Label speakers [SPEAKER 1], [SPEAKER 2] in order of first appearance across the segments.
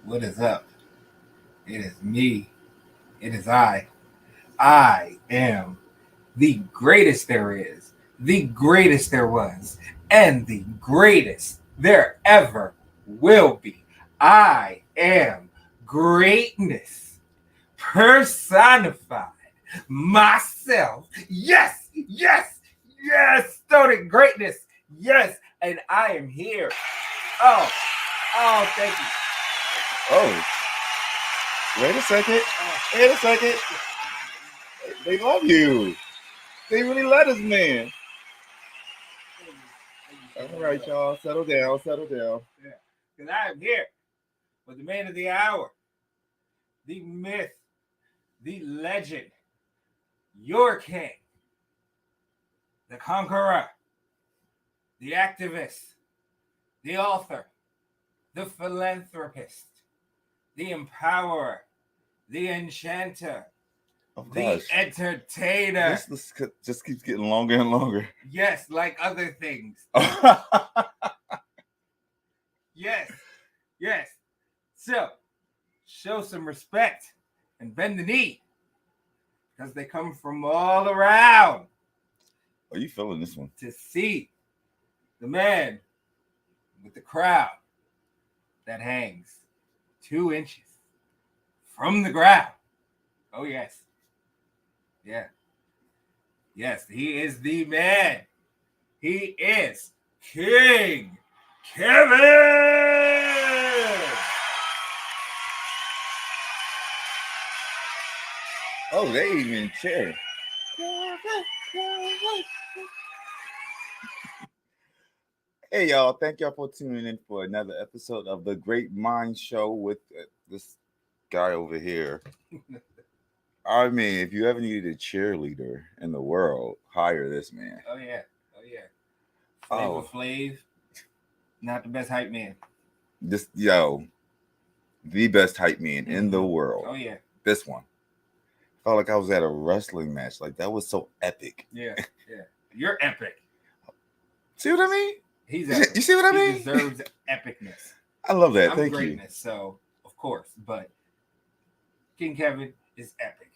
[SPEAKER 1] What is up? It is me. It is I. I am the greatest there is, the greatest there was, and the greatest there ever will be. I am greatness personified. Myself. Yes, yes, yes. Stoney greatness. Yes, and I am here. Oh, thank you.
[SPEAKER 2] Oh, wait a second. Wait a second. They love you. They really love us, man. All right, y'all. Settle down. Settle down.
[SPEAKER 1] Yeah, because I am here with the man of the hour, the myth, the legend, your king, the conqueror, the activist, the author, the philanthropist, the empowerer, the enchanter, the entertainer.
[SPEAKER 2] This just keeps getting longer and longer.
[SPEAKER 1] Yes, like other things. Yes, yes. So, show some respect and bend the knee because they come from all around.
[SPEAKER 2] Are you feeling this one?
[SPEAKER 1] To see the man with the crown that hangs 2 inches from the ground. Oh, yes. Yeah. Yes, he is the man. He is King Kevyn.
[SPEAKER 2] Oh, they even cheer. Hey, y'all. Thank y'all for tuning in for another episode of the GreatMines Show with this guy over here. I mean, if you ever needed a cheerleader in the world, hire this man.
[SPEAKER 1] Oh, yeah. Oh, yeah. Flavor Flav, not the best hype man.
[SPEAKER 2] The best hype man in the world.
[SPEAKER 1] Oh, yeah.
[SPEAKER 2] This one. Felt like I was at a wrestling match. Like, that was so epic.
[SPEAKER 1] Yeah, yeah. You're epic.
[SPEAKER 2] See what I mean?
[SPEAKER 1] He's epic.
[SPEAKER 2] You see what I mean?
[SPEAKER 1] He deserves epicness.
[SPEAKER 2] I love that.
[SPEAKER 1] I'm
[SPEAKER 2] Thank
[SPEAKER 1] greatness,
[SPEAKER 2] you.
[SPEAKER 1] So, of course. But King Kevyn is epic.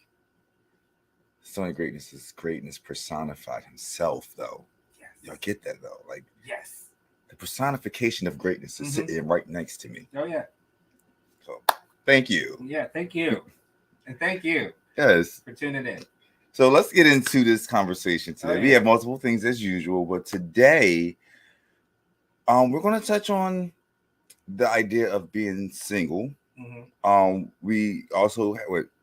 [SPEAKER 2] Stoney greatness personified himself, though.
[SPEAKER 1] Yes.
[SPEAKER 2] Y'all get that, though? Like,
[SPEAKER 1] yes.
[SPEAKER 2] The personification of greatness is sitting right next to me.
[SPEAKER 1] Oh, yeah.
[SPEAKER 2] So, thank you.
[SPEAKER 1] Yeah, thank you. And thank you.
[SPEAKER 2] Yes.
[SPEAKER 1] For tuning in.
[SPEAKER 2] So, let's get into this conversation today. Oh, yeah. We have multiple things as usual, but today, we're going to touch on the idea of being single. Mm-hmm. We also,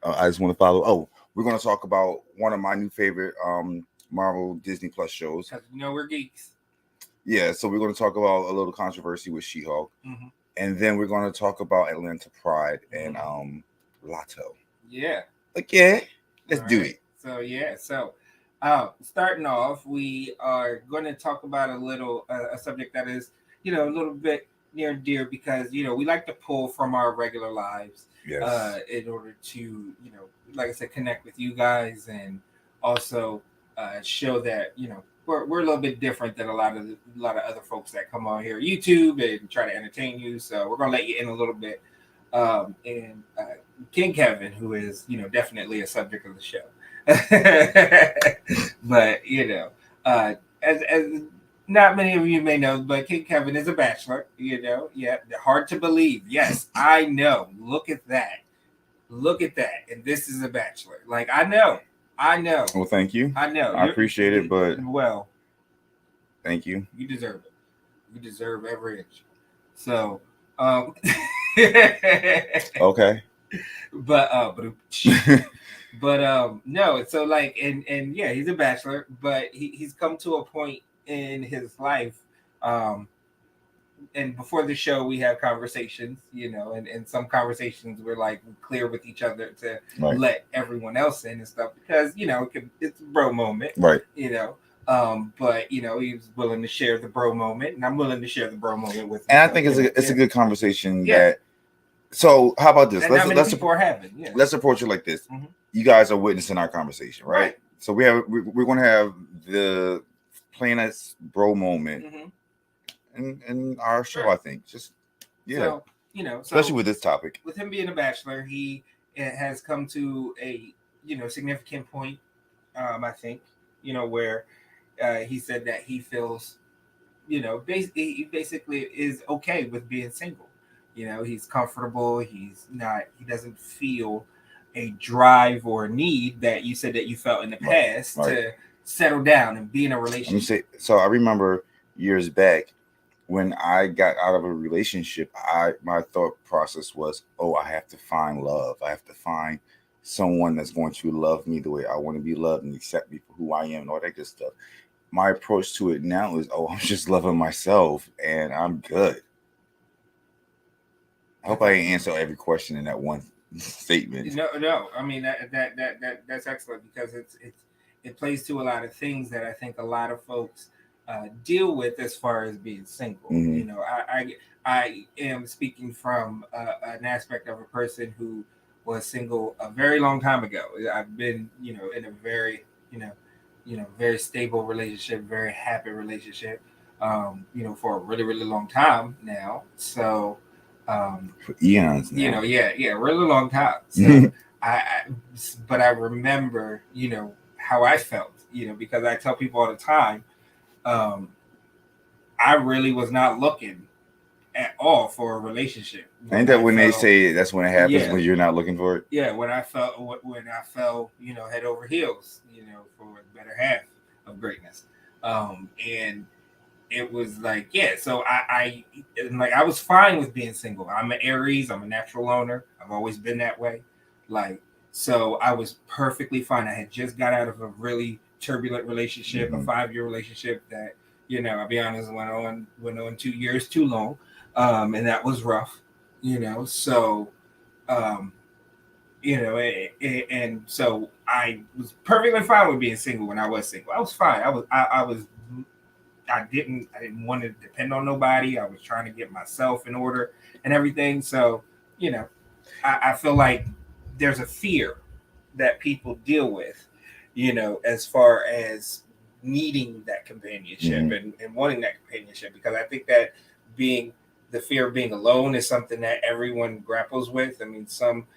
[SPEAKER 2] I just want to follow. Oh, we're going to talk about one of my new favorite Marvel Disney Plus shows.
[SPEAKER 1] Because we're geeks.
[SPEAKER 2] Yeah, so we're going to talk about a little controversy with She-Hulk. Mm-hmm. And then we're going to talk about Atlanta Pride and Lotto.
[SPEAKER 1] Yeah.
[SPEAKER 2] Okay, let's do it.
[SPEAKER 1] So, yeah. So, starting off, we are going to talk about a subject that is, a little bit near and dear because, we like to pull from our regular lives.
[SPEAKER 2] Yes.
[SPEAKER 1] In order to, like I said, connect with you guys and also show that, we're a little bit different than a lot of other folks that come on here, YouTube, and try to entertain you. So we're gonna let you in a little bit. And King Kevyn, who is, definitely a subject of the show, but as not many of you may know, but King Kevyn is a bachelor. Yeah, hard to believe. Yes, I know. Look at that. And this is a bachelor. Like I know.
[SPEAKER 2] Well, thank you.
[SPEAKER 1] I know.
[SPEAKER 2] I appreciate it, but thank you.
[SPEAKER 1] You deserve it. You deserve every inch. So,
[SPEAKER 2] okay.
[SPEAKER 1] But no. So like, and yeah, he's a bachelor, but he's come to a point in his life. And before the show, we have conversations, and some conversations we're like clear with each other to let everyone else in and stuff because, it's a bro moment,
[SPEAKER 2] right?
[SPEAKER 1] But he was willing to share the bro moment, and I'm willing to share the bro moment with him.
[SPEAKER 2] And I think it's a good conversation. Yeah. So how about this? Let's approach it like this. Mm-hmm. You guys are witnessing our conversation, right? So we're going to have the plain as bro moment. Mm-hmm. in our show. I think just
[SPEAKER 1] So,
[SPEAKER 2] especially with this topic.
[SPEAKER 1] With him being a bachelor, he has come to a significant point. I think where he said that he feels he basically is okay with being single. He's comfortable. He doesn't feel a drive or need that you said that you felt in the past to settle down and be in a relationship.
[SPEAKER 2] So I remember years back when I got out of a relationship, my thought process was, oh, I have to find love. I have to find someone that's going to love me the way I want to be loved and accept me for who I am and all that good stuff. My approach to it now is, oh, I'm just loving myself and I'm good. I hope I didn't answer every question in that one statement.
[SPEAKER 1] No. I mean that's excellent because it plays to a lot of things that I think a lot of folks deal with as far as being single.
[SPEAKER 2] Mm-hmm.
[SPEAKER 1] I am speaking from an aspect of a person who was single a very long time ago. I've been in a very very stable relationship, very happy relationship, for a really, really long time now. So,
[SPEAKER 2] for eons now.
[SPEAKER 1] Really long time. So but I remember, how I felt, because I tell people all the time, I really was not looking at all for a relationship.
[SPEAKER 2] Ain't that when they say that's when it happens when you're not looking for it?
[SPEAKER 1] Yeah, when I fell, head over heels, for the better half of greatness, and it was like, so I was fine with being single. I'm an Aries. I'm a natural loner. I've always been that way. So I was perfectly fine. I had just got out of a really turbulent relationship, a 5-year relationship that, I'll be honest, went on 2 years too long. And that was rough, so, and so I was perfectly fine with being single when I was single. I was fine. I didn't want to depend on nobody. I was trying to get myself in order and everything. So, I feel like there's a fear that people deal with, as far as needing that companionship and wanting that companionship, because I think that the fear of being alone is something that everyone grapples with. I mean, some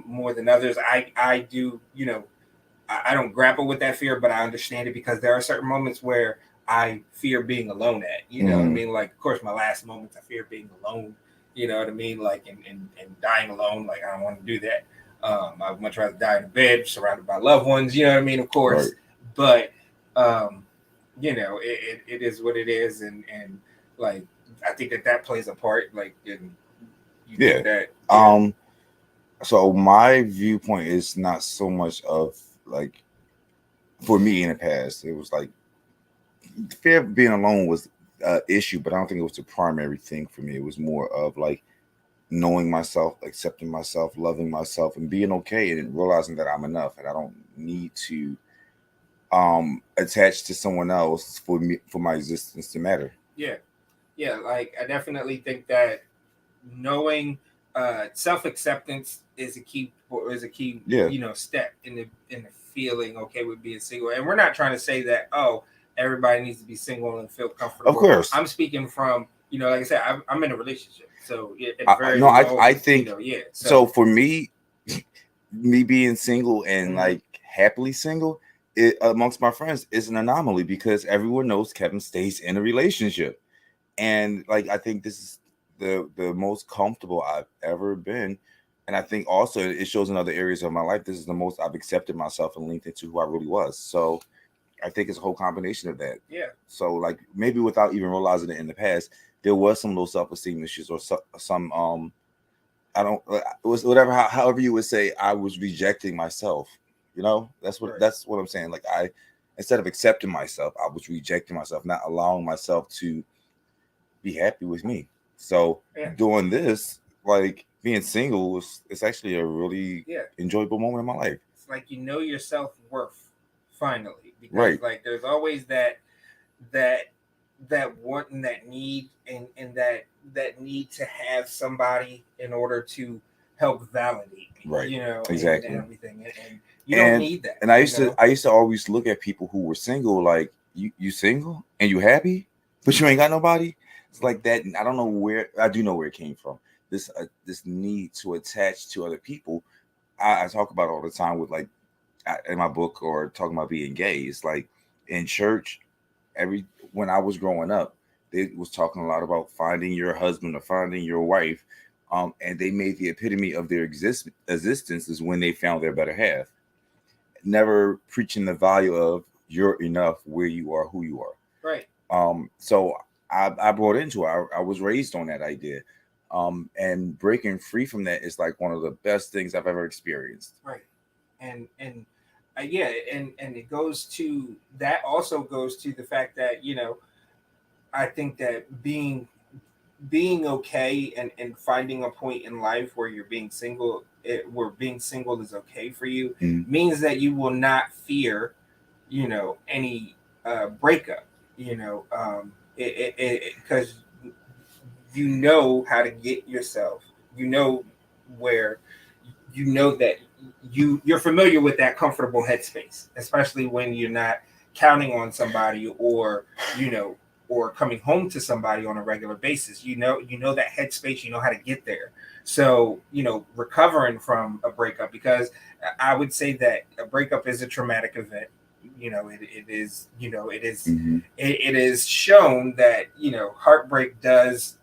[SPEAKER 1] more than others. I do, I don't grapple with that fear, but I understand it because there are certain moments where I fear being alone at, what I mean? Like, of course, my last moments, I fear being alone, you know what I mean? Like, and dying alone. Like, I don't want to do that. I'd much rather die in a bed surrounded by loved ones, you know what I mean? Of course. Right. But, it is what it is. And like, I think that plays a part. Like, and you think that.
[SPEAKER 2] So my viewpoint is not so much of like, for me in the past, it was like fear of being alone was an issue, but I don't think it was the primary thing for me. It was more of like knowing myself, accepting myself, loving myself, and being okay, and realizing that I'm enough and I don't need to attach to someone else for my existence to matter.
[SPEAKER 1] Yeah, like I definitely think that knowing self-acceptance is a key step in the feeling okay with being single. And we're not trying to say that everybody needs to be single and feel comfortable.
[SPEAKER 2] Of course,
[SPEAKER 1] I'm speaking from like I said, I'm in a relationship, so
[SPEAKER 2] I think so for me being single and like happily single, amongst my friends is an anomaly because everyone knows Kevin stays in a relationship, and like I think this is the most comfortable I've ever been, and I think also it shows in other areas of my life. This is the most I've accepted myself and linked into who I really was. So I think it's a whole combination of that.
[SPEAKER 1] Yeah.
[SPEAKER 2] So like maybe without even realizing it in the past, there was some low self-esteem issues or some it was whatever, however you would say, I was rejecting myself. That's what I'm saying. Like instead of accepting myself, I was rejecting myself, not allowing myself to be happy with me. So doing this, like being single, it's actually a really enjoyable moment in my life.
[SPEAKER 1] It's like your self-worth finally, because like there's always that want and that need and that need to have somebody in order to help validate me,
[SPEAKER 2] exactly,
[SPEAKER 1] and everything, and you don't need that.
[SPEAKER 2] And I used to always look at people who were single like, you single and you happy? but you ain't got nobody. It's like that. I don't know where. I do know where it came from. This need to attach to other people. I talk about it all the time with like in my book or talking about being gay. It's like in church, when I was growing up, they was talking a lot about finding your husband or finding your wife, and they made the epitome of their existence is when they found their better half. Never preaching the value of you're enough where you are, who you are.
[SPEAKER 1] Right.
[SPEAKER 2] So I brought into it. I was raised on that idea. And breaking free from that is like one of the best things I've ever experienced.
[SPEAKER 1] Right. And yeah, and it goes to that also goes to the fact that, you know, I think that being okay and finding a point in life where you're being single, where being single is okay for you, means that you will not fear, you know, any breakup, you know, because you know how to get yourself, you know, where you know that you're familiar with that comfortable headspace, especially when you're not counting on somebody, or, you know, or coming home to somebody on a regular basis. You know that headspace, you know how to get there. So, you know, recovering from a breakup, because I would say that a breakup is a traumatic event. You know, it is, you know, it is, it is shown that, you know, heartbreak does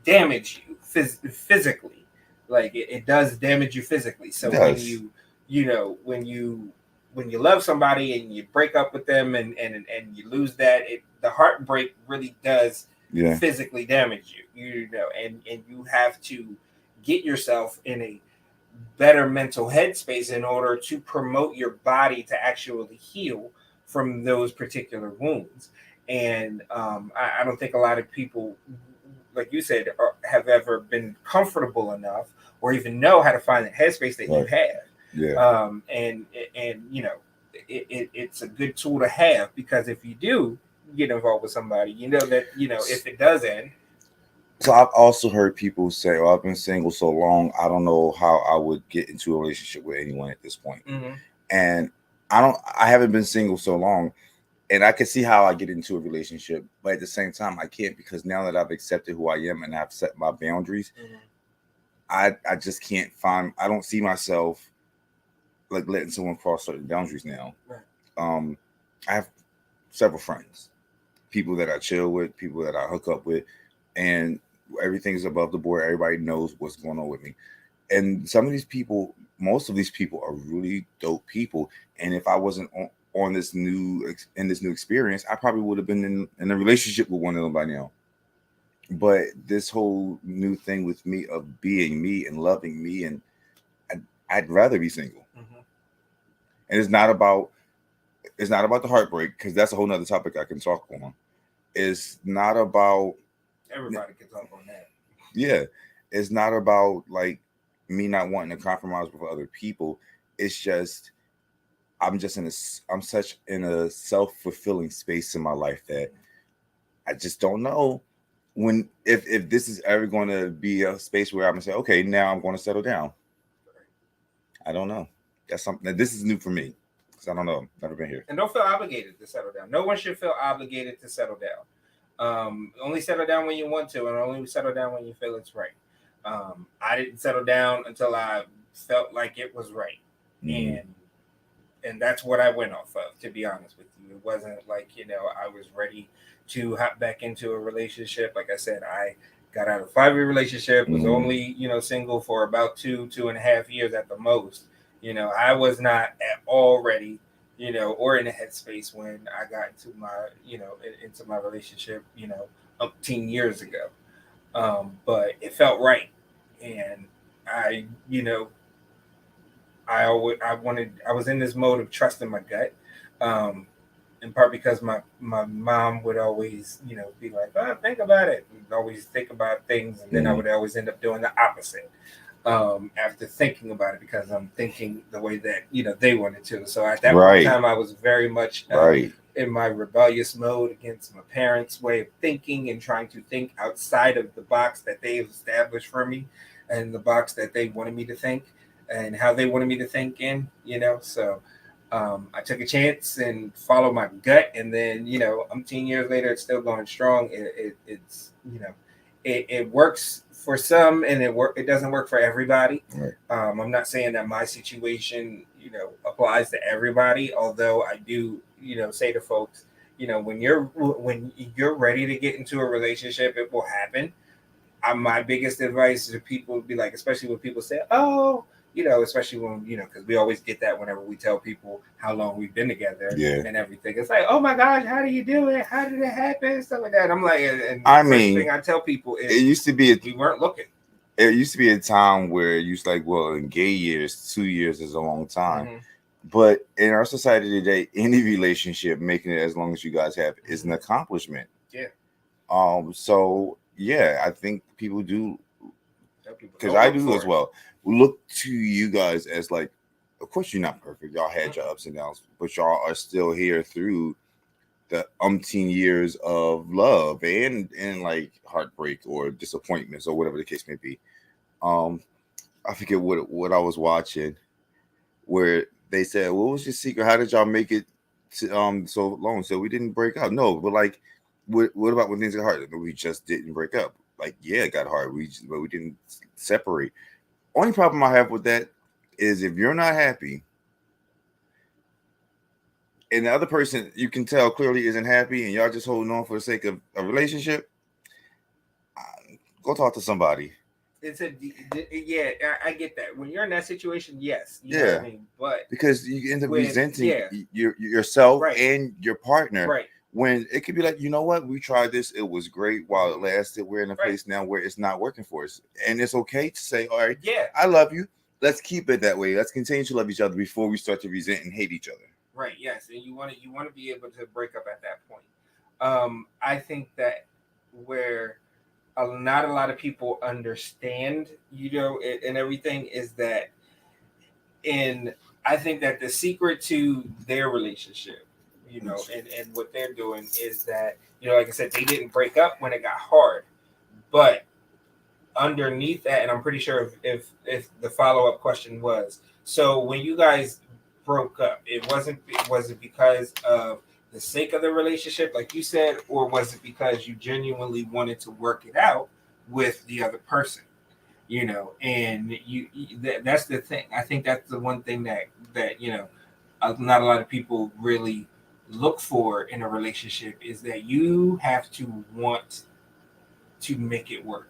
[SPEAKER 1] damage you physically. Like it does damage you physically. So when you know, when you love somebody and you break up with them and you lose that, the heartbreak really does physically damage you. You know, and you have to get yourself in a better mental headspace in order to promote your body to actually heal from those particular wounds. And I don't think a lot of people, like you said, have ever been comfortable enough or even know how to find the headspace that you have.
[SPEAKER 2] Yeah.
[SPEAKER 1] And you know, it's a good tool to have, because if you do get involved with somebody, you know that, you know, if it does end.
[SPEAKER 2] So I've also heard people say, "Oh, I've been single so long, I don't know how I would get into a relationship with anyone at this point." And I haven't been single so long, and I can see how I get into a relationship, but at the same time, I can't, because now that I've accepted who I am and I've set my boundaries, I just can't find. I don't see myself like letting someone cross certain boundaries now.
[SPEAKER 1] Right.
[SPEAKER 2] I have several friends, people that I chill with, people that I hook up with, and everything's above the board. Everybody knows what's going on with me. And some of these people, most of these people are really dope people. And if I wasn't on this new experience, I probably would have been in a relationship with one of them by now. But this whole new thing with me of being me and loving me, and I'd rather be single. And it's not about the heartbreak, because that's a whole nother topic I can talk on. It's not about
[SPEAKER 1] everybody can talk on that.
[SPEAKER 2] Yeah, it's not about like me not wanting to compromise with other people. It's just I'm such in a self-fulfilling space in my life that I just don't know when if this is ever going to be a space where I'm gonna say, okay, now I'm going to settle down. I don't know. That's something this is new for me, because I don't know. Never been here.
[SPEAKER 1] And don't feel obligated to settle down. No one should feel obligated to settle down. Only settle down when you want to, and only settle down when you feel it's right. I didn't settle down until I felt like it was right, and that's what I went off of. To be honest with you, it wasn't like, you know, I was ready to hop back into a relationship. Like I said, I got out of a 5-year relationship, was only, you know, single for about 2.5 years at the most. You know, I was not at all ready, you know, or in a headspace when I got into my, you know, into my relationship, you know, 10 years ago. But it felt right. And I, you know, I was in this mode of trusting my gut. In part because my mom would always, you know, be like, oh, think about it. And always think about things. And then I would always end up doing the opposite. After thinking about it, because I'm thinking the way that, you know, they wanted to. So at that time, I was very much in my rebellious mode against my parents' way of thinking and trying to think outside of the box that they established for me and the box that they wanted me to think and how they wanted me to think in, you know. So I took a chance and followed my gut, and then 10 years later, it's still going strong. It's it works for some, and it doesn't work for everybody.
[SPEAKER 2] Right.
[SPEAKER 1] I'm not saying that my situation applies to everybody, although I do say to folks, when you're ready to get into a relationship, it will happen. My biggest advice to people would be like, especially when people say, "Oh," especially when because we always get that whenever we tell people how long we've been together and everything. It's like, "Oh my gosh, how do you do it? How did it happen?" Stuff like that. I'm like, and the first thing I tell people is,
[SPEAKER 2] it used to be
[SPEAKER 1] we weren't looking.
[SPEAKER 2] It used to be a time where you used like, well, in gay years, 2 years is a long time. Mm-hmm. But in our society today, any relationship, making it as long as you guys have, is an accomplishment.
[SPEAKER 1] Yeah.
[SPEAKER 2] So yeah, I think people do, because I do as well. Look to you guys as like, of course you're not perfect. Y'all had your ups and downs, but y'all are still here through the umpteen years of love and like heartbreak or disappointments or whatever the case may be. I forget what I was watching, where they said, "What was your secret? How did y'all make it to, so long?" So we didn't break up. No, but like, what about when things got hard? We just didn't break up. Like, yeah, it got hard. But we didn't separate. Only problem I have with that is if you're not happy, and the other person you can tell clearly isn't happy, and y'all just holding on for the sake of a relationship, go talk to somebody.
[SPEAKER 1] I get that. When you're in that situation, yes, you
[SPEAKER 2] know what I
[SPEAKER 1] mean. But
[SPEAKER 2] because you end up resenting yourself and your partner.
[SPEAKER 1] Right.
[SPEAKER 2] When it could be like, you know what, we tried this, it was great while it lasted. We're in a place now where it's not working for us, and it's okay to say, all right, I love you. Let's keep it that way. Let's continue to love each other before we start to resent and hate each other.
[SPEAKER 1] Right. Yes, and you want to be able to break up at that point. I think that where not a lot of people understand, and everything is that, and I think that the secret to their relationship, and what they're doing is that, like I said, they didn't break up when it got hard, but underneath that, and I'm pretty sure if the follow-up question was, so when you guys broke up, was it because of the sake of the relationship, like you said, or was it because you genuinely wanted to work it out with the other person? And that's the thing. I think that's the one thing that not a lot of people really look for in a relationship, is that you have to want to make it work.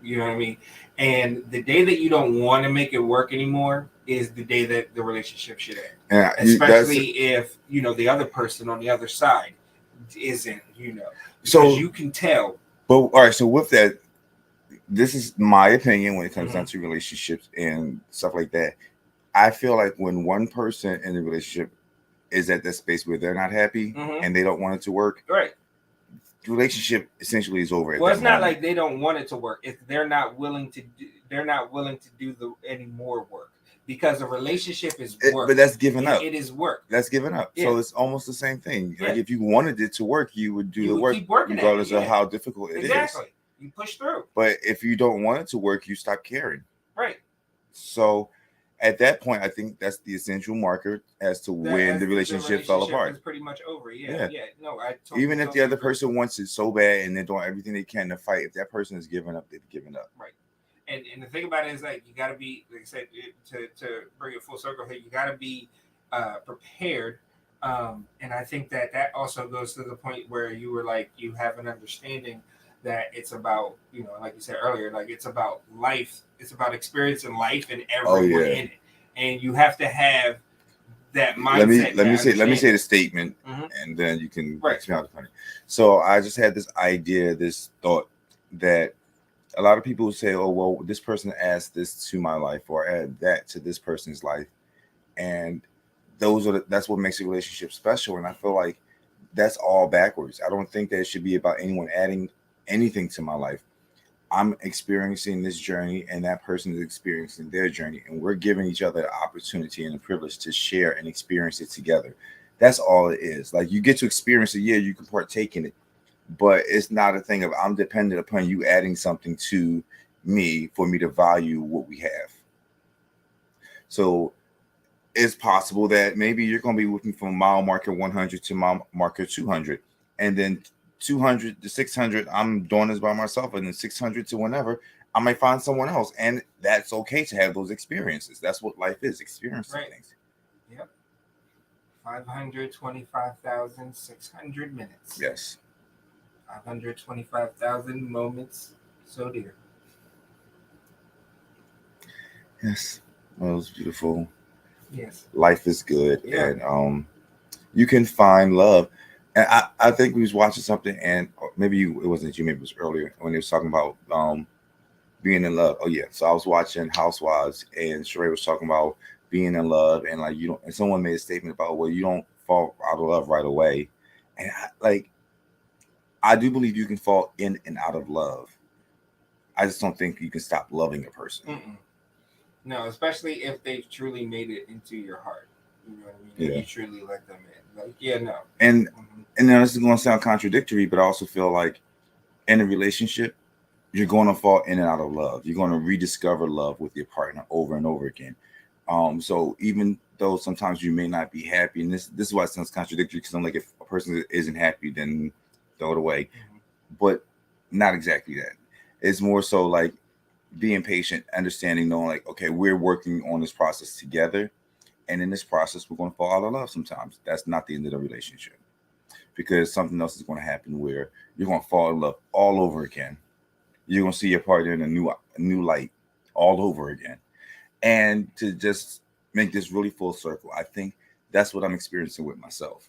[SPEAKER 1] You know what I mean? And the day that you don't want to make it work anymore is the day that the relationship should end. Yeah, especially if the other person on the other side isn't. So you can tell.
[SPEAKER 2] But all right, so with that, this is my opinion when it comes down to relationships and stuff like that. I feel like when one person in the relationship is at that space where they're not happy and they don't want it to work,
[SPEAKER 1] right?
[SPEAKER 2] The relationship essentially is over.
[SPEAKER 1] Well, it's not like they don't want it to work. If they're not willing to do any more work, because a relationship is work.
[SPEAKER 2] But that's giving up.
[SPEAKER 1] It is work.
[SPEAKER 2] That's giving up. Yeah. So it's almost the same thing. Yeah. Like if you wanted it to work, you would do the work regardless of how difficult it is.
[SPEAKER 1] Exactly. You push through.
[SPEAKER 2] But if you don't want it to work, you stop caring.
[SPEAKER 1] Right.
[SPEAKER 2] So at that point, I think that's the essential marker as to when the relationship fell apart.
[SPEAKER 1] It's pretty much over. Yeah. No, I
[SPEAKER 2] totally, even if the other person wants it so bad and they're doing everything they can to fight, if that person is giving up, they've given up.
[SPEAKER 1] Right. And the thing about it is, like, you got to be, like I said, to bring it full circle here, you got to be prepared. And I think that also goes to the point where you were like, you have an understanding that it's about, like you said earlier, like it's about life. It's about experiencing life and everyone in it. And you have to have that mindset.
[SPEAKER 2] Let me say the statement, and then you can expound upon it. So I just had this idea, this thought that a lot of people say, "Oh, well, this person asked this to my life, or add that to this person's life," and that's what makes a relationship special. And I feel like that's all backwards. I don't think that it should be about anyone adding anything to my life. I'm experiencing this journey and that person is experiencing their journey, and we're giving each other the opportunity and the privilege to share and experience it together. That's all it is. Like, you get to experience it, you can partake in it, but it's not a thing of I'm dependent upon you adding something to me for me to value what we have. So it's possible that maybe you're going to be looking from mile marker 100 to mile marker 200, and then 200 to 600, I'm doing this by myself, and then 600 to whenever, I might find someone else, and that's okay to have those experiences. That's what life is, experiencing things.
[SPEAKER 1] Yep. 525,600 minutes.
[SPEAKER 2] Yes.
[SPEAKER 1] 525,000 moments so dear.
[SPEAKER 2] Yes. Well, it was beautiful.
[SPEAKER 1] Yes.
[SPEAKER 2] Life is good.
[SPEAKER 1] Yeah.
[SPEAKER 2] And you can find love. And I think we was watching something, and maybe it wasn't you, maybe it was earlier when he was talking about being in love. Oh yeah. So I was watching Housewives, and Sheree was talking about being in love, and like you don't, and someone made a statement about, well, you don't fall out of love right away. And I do believe you can fall in and out of love. I just don't think you can stop loving a person.
[SPEAKER 1] Mm-mm. No, especially if they've truly made it into your heart. You know what I mean?
[SPEAKER 2] Yeah.
[SPEAKER 1] You truly let them in. Like, yeah, no.
[SPEAKER 2] And now this is going to sound contradictory, but I also feel like in a relationship, you're going to fall in and out of love. You're going to rediscover love with your partner over and over again. So even though sometimes you may not be happy, and this is why it sounds contradictory, because I'm like, if a person isn't happy, then throw it away. But not exactly that. It's more so like being patient, understanding, knowing like, okay, we're working on this process together. And in this process, we're going to fall out of love sometimes. That's not the end of the relationship, because something else is going to happen where you're going to fall in love all over again. You're going to see your partner in a new light all over again. And to just make this really full circle, I think that's what I'm experiencing with myself.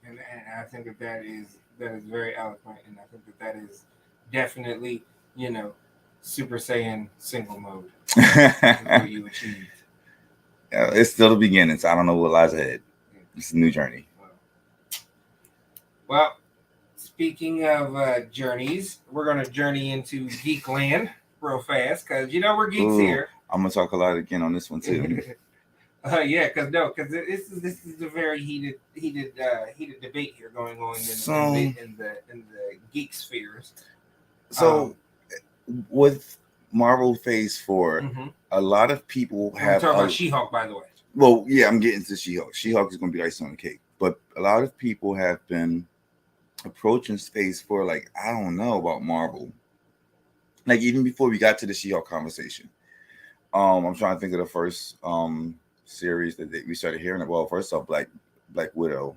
[SPEAKER 1] And I think that is very eloquent, and I think that is definitely, Super Saiyan single mode. What you achieved.
[SPEAKER 2] It's still the beginning, so I don't know what lies ahead. It's a new journey.
[SPEAKER 1] Well, speaking of journeys, we're going to journey into geek land real fast, because we're geeks here.
[SPEAKER 2] I'm going to talk a lot again on this one too.
[SPEAKER 1] Yeah, because this is a very heated debate here going on in the geek spheres.
[SPEAKER 2] So with Marvel Phase 4, a lot of people have.
[SPEAKER 1] We're talking about She-Hulk, by the way.
[SPEAKER 2] Well, yeah, I'm getting to She-Hulk. She-Hulk is going to be icing on the cake, but a lot of people have been approaching Phase 4 like, I don't know about Marvel. Like even before we got to the She-Hulk conversation, I'm trying to think of the first series that we started hearing about. First off, Black Widow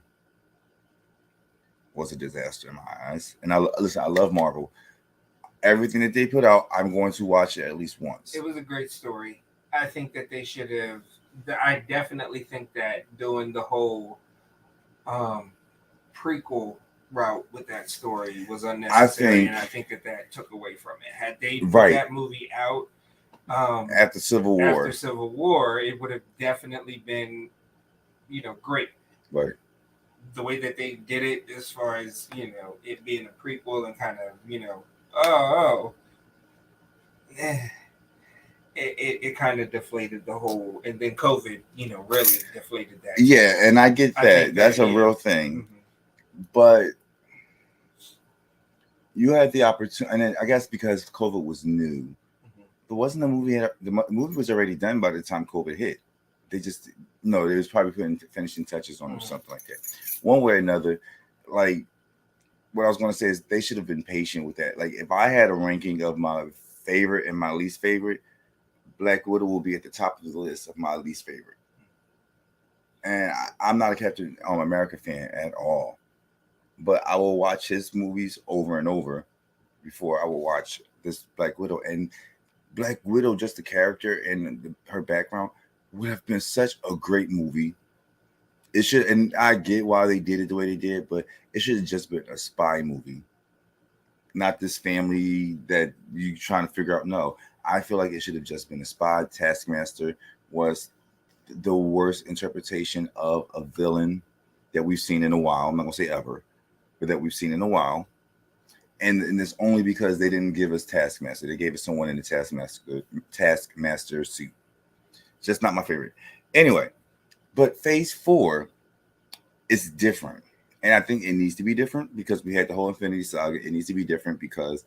[SPEAKER 2] was a disaster in my eyes. And I love Marvel. Everything that they put out, I'm going to watch it at least once.
[SPEAKER 1] It was a great story. I think that they should have. I definitely think that doing the whole prequel route with that story was unnecessary, and I think that took away from it. Had they put that movie out
[SPEAKER 2] after Civil
[SPEAKER 1] War, it would have definitely been, great.
[SPEAKER 2] Right.
[SPEAKER 1] The way that they did it, as far as it being a prequel and kind of it kind of deflated the whole, and then COVID, really deflated that.
[SPEAKER 2] Yeah, and I get that. That's a real thing. But you had the opportunity, and I guess because COVID was new, but wasn't the movie was already done by the time COVID hit. They just they was probably putting finishing touches on it or something like that. One way or another, like what I was going to say is they should have been patient with that. Like if I had a ranking of my favorite and my least favorite, Black Widow will be at the top of the list of my least favorite. And I'm not a Captain America fan at all, but I will watch his movies over and over before I will watch this Black Widow. And Black Widow, just the character and her background, would have been such a great movie. It should, and I get why they did it the way they did, but it should have just been a spy movie, not this family that you trying to figure out. No, I feel like it should have just been a spy. Taskmaster was the worst interpretation of a villain that we've seen in a while. I'm not gonna say ever, but that we've seen in a while. And it's only because they didn't give us Taskmaster. They gave us someone in the Taskmaster suit. Just not my favorite. Anyway, but Phase 4 is different. And I think it needs to be different because we had the whole Infinity Saga. It needs to be different because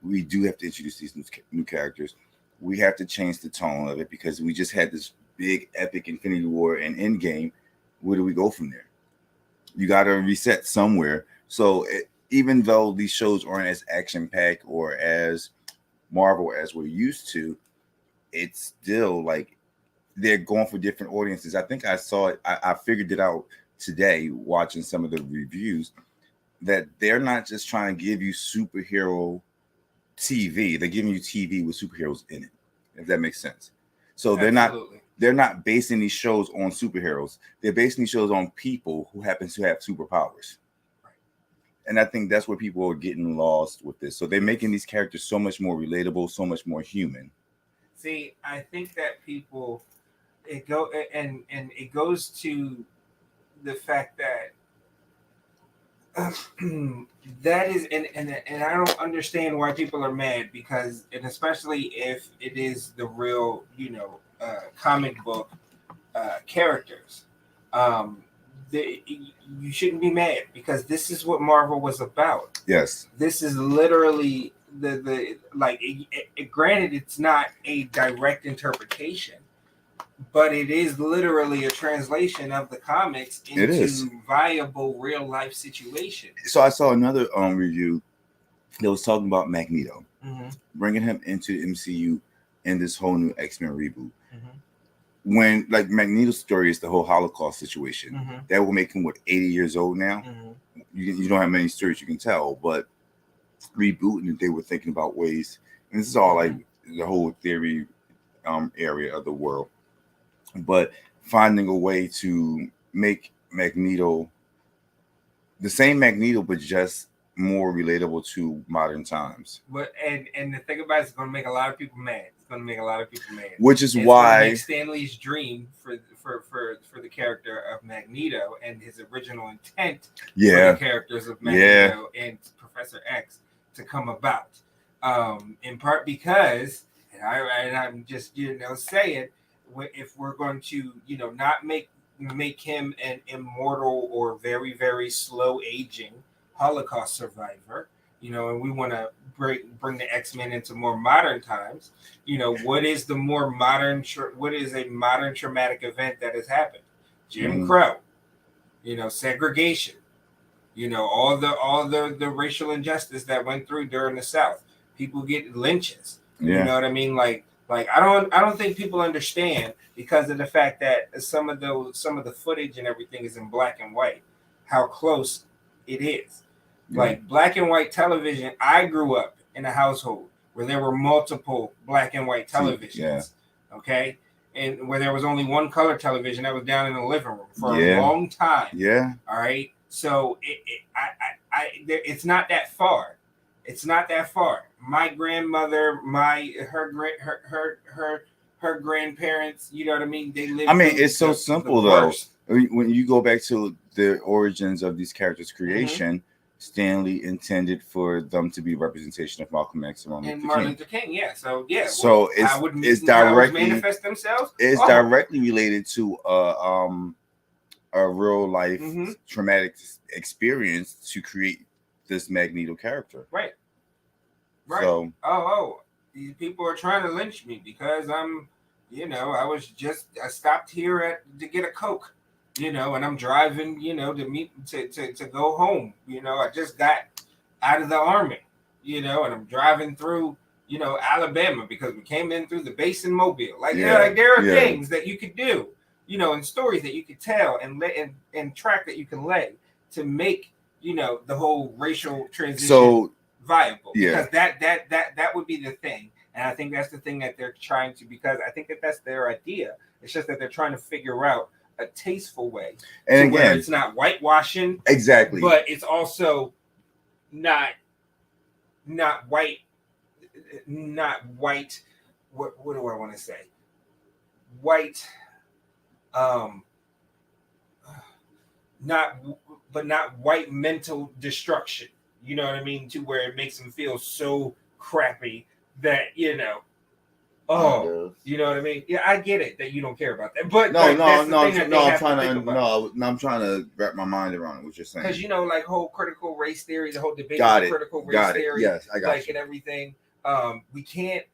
[SPEAKER 2] we do have to introduce these new characters. We have to change the tone of it because we just had this big epic Infinity War and Endgame, where do we go from there? You got to reset somewhere. So even though these shows aren't as action packed or as Marvel as we're used to, it's still like they're going for different audiences. I think I saw it. I figured it out today watching some of the reviews that they're not just trying to give you superhero TV. They're giving you TV with superheroes in it, if that makes sense. So they're not basing these shows on superheroes. They're basing these shows on people who happen to have superpowers. Right. And I think that's where people are getting lost with this. So they're making these characters so much more relatable, so much more human.
[SPEAKER 1] See, I think that people it goes to the fact that that is and I don't understand why people are mad, because, and especially if it is the real, comic book characters, you shouldn't be mad, because this is what Marvel was about.
[SPEAKER 2] Yes,
[SPEAKER 1] this is literally the granted, it's not a direct interpretation, but it is literally a translation of the comics into viable real life situations.
[SPEAKER 2] So I saw another review that was talking about Magneto, bringing him into the MCU in this whole new X-Men reboot. When like Magneto's story is the whole Holocaust situation, that will make him 80 years old now. You don't have many stories you can tell, but rebooting it, they were thinking about ways, and this is all like the whole theory area of the world, but finding a way to make Magneto the same Magneto, but just more relatable to modern times.
[SPEAKER 1] But and the thing about it's going to make a lot of people mad. It's going to make a lot of people mad.
[SPEAKER 2] Which is why
[SPEAKER 1] make Stanley's dream for the character of Magneto and his original intent for the characters of Magneto and Professor X to come about. In part because, and I'm just saying, if we're going to not make him an immortal or very, very slow aging Holocaust survivor, and we want to bring the X-Men into more modern times, what is a modern traumatic event that has happened? Jim Crow, segregation, all the racial injustice that went through during the South. People get lynches. You know what I mean? Like I don't think people understand, because of the fact that some of the footage and everything is in black and white, how close it is. Like black and white television, I grew up in a household where there were multiple black and white televisions. Okay? And where there was only one color television that was down in the living room for a long time. All right. So it's not that far. It's not that far. My grandmother, her grandparents, you know what I mean? They lived. I mean,
[SPEAKER 2] it's so simple though. When you go back to the origins of these characters' creation, Stanley intended for them to be representation of Malcolm X and
[SPEAKER 1] Martin Luther King. So
[SPEAKER 2] it's directly
[SPEAKER 1] manifest themselves.
[SPEAKER 2] It's directly related to a real life traumatic experience to create this Magneto character.
[SPEAKER 1] Right.
[SPEAKER 2] So
[SPEAKER 1] these people are trying to lynch me because I'm, I stopped here to get a Coke, and I'm driving, to go home. I just got out of the Army, and I'm driving through, Alabama, because we came in through the base in Mobile. There are things that you could do, and stories that you could tell and track that you can lay to make, the whole racial transition viable. Because that would be the thing. And I think that's the thing that they're trying to, because I think that's their idea. It's just that they're trying to figure out a tasteful way, and again, where it's not whitewashing,
[SPEAKER 2] exactly,
[SPEAKER 1] but it's also not white. What do I want to say? White, not white mental destruction. You know what I mean? To where it makes them feel so crappy that you know what I mean? Yeah, I get it that you don't care about that, but I'm
[SPEAKER 2] trying to wrap my mind around what you're saying,
[SPEAKER 1] because whole critical race theory, the whole debate of critical race theory,
[SPEAKER 2] yes, I got
[SPEAKER 1] and everything. We can't,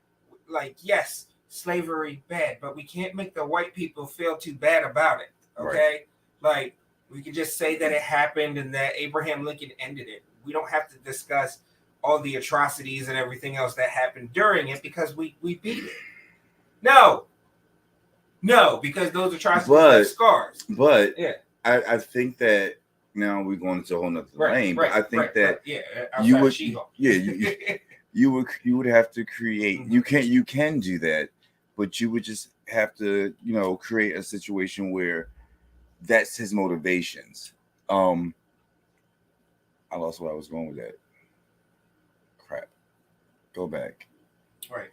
[SPEAKER 1] yes, slavery bad, but we can't make the white people feel too bad about it. Okay, like we can just say that it happened and that Abraham Lincoln ended it. We don't have to discuss all the atrocities and everything else that happened during it because we beat it. No, because those atrocities have scars.
[SPEAKER 2] But yeah, I think that now we're going into a whole nother lane. But I think that
[SPEAKER 1] you would
[SPEAKER 2] you would have to create. You can do that, but you would just have to create a situation where that's his motivations. I lost where I was going with that. Crap. Go back.
[SPEAKER 1] Right.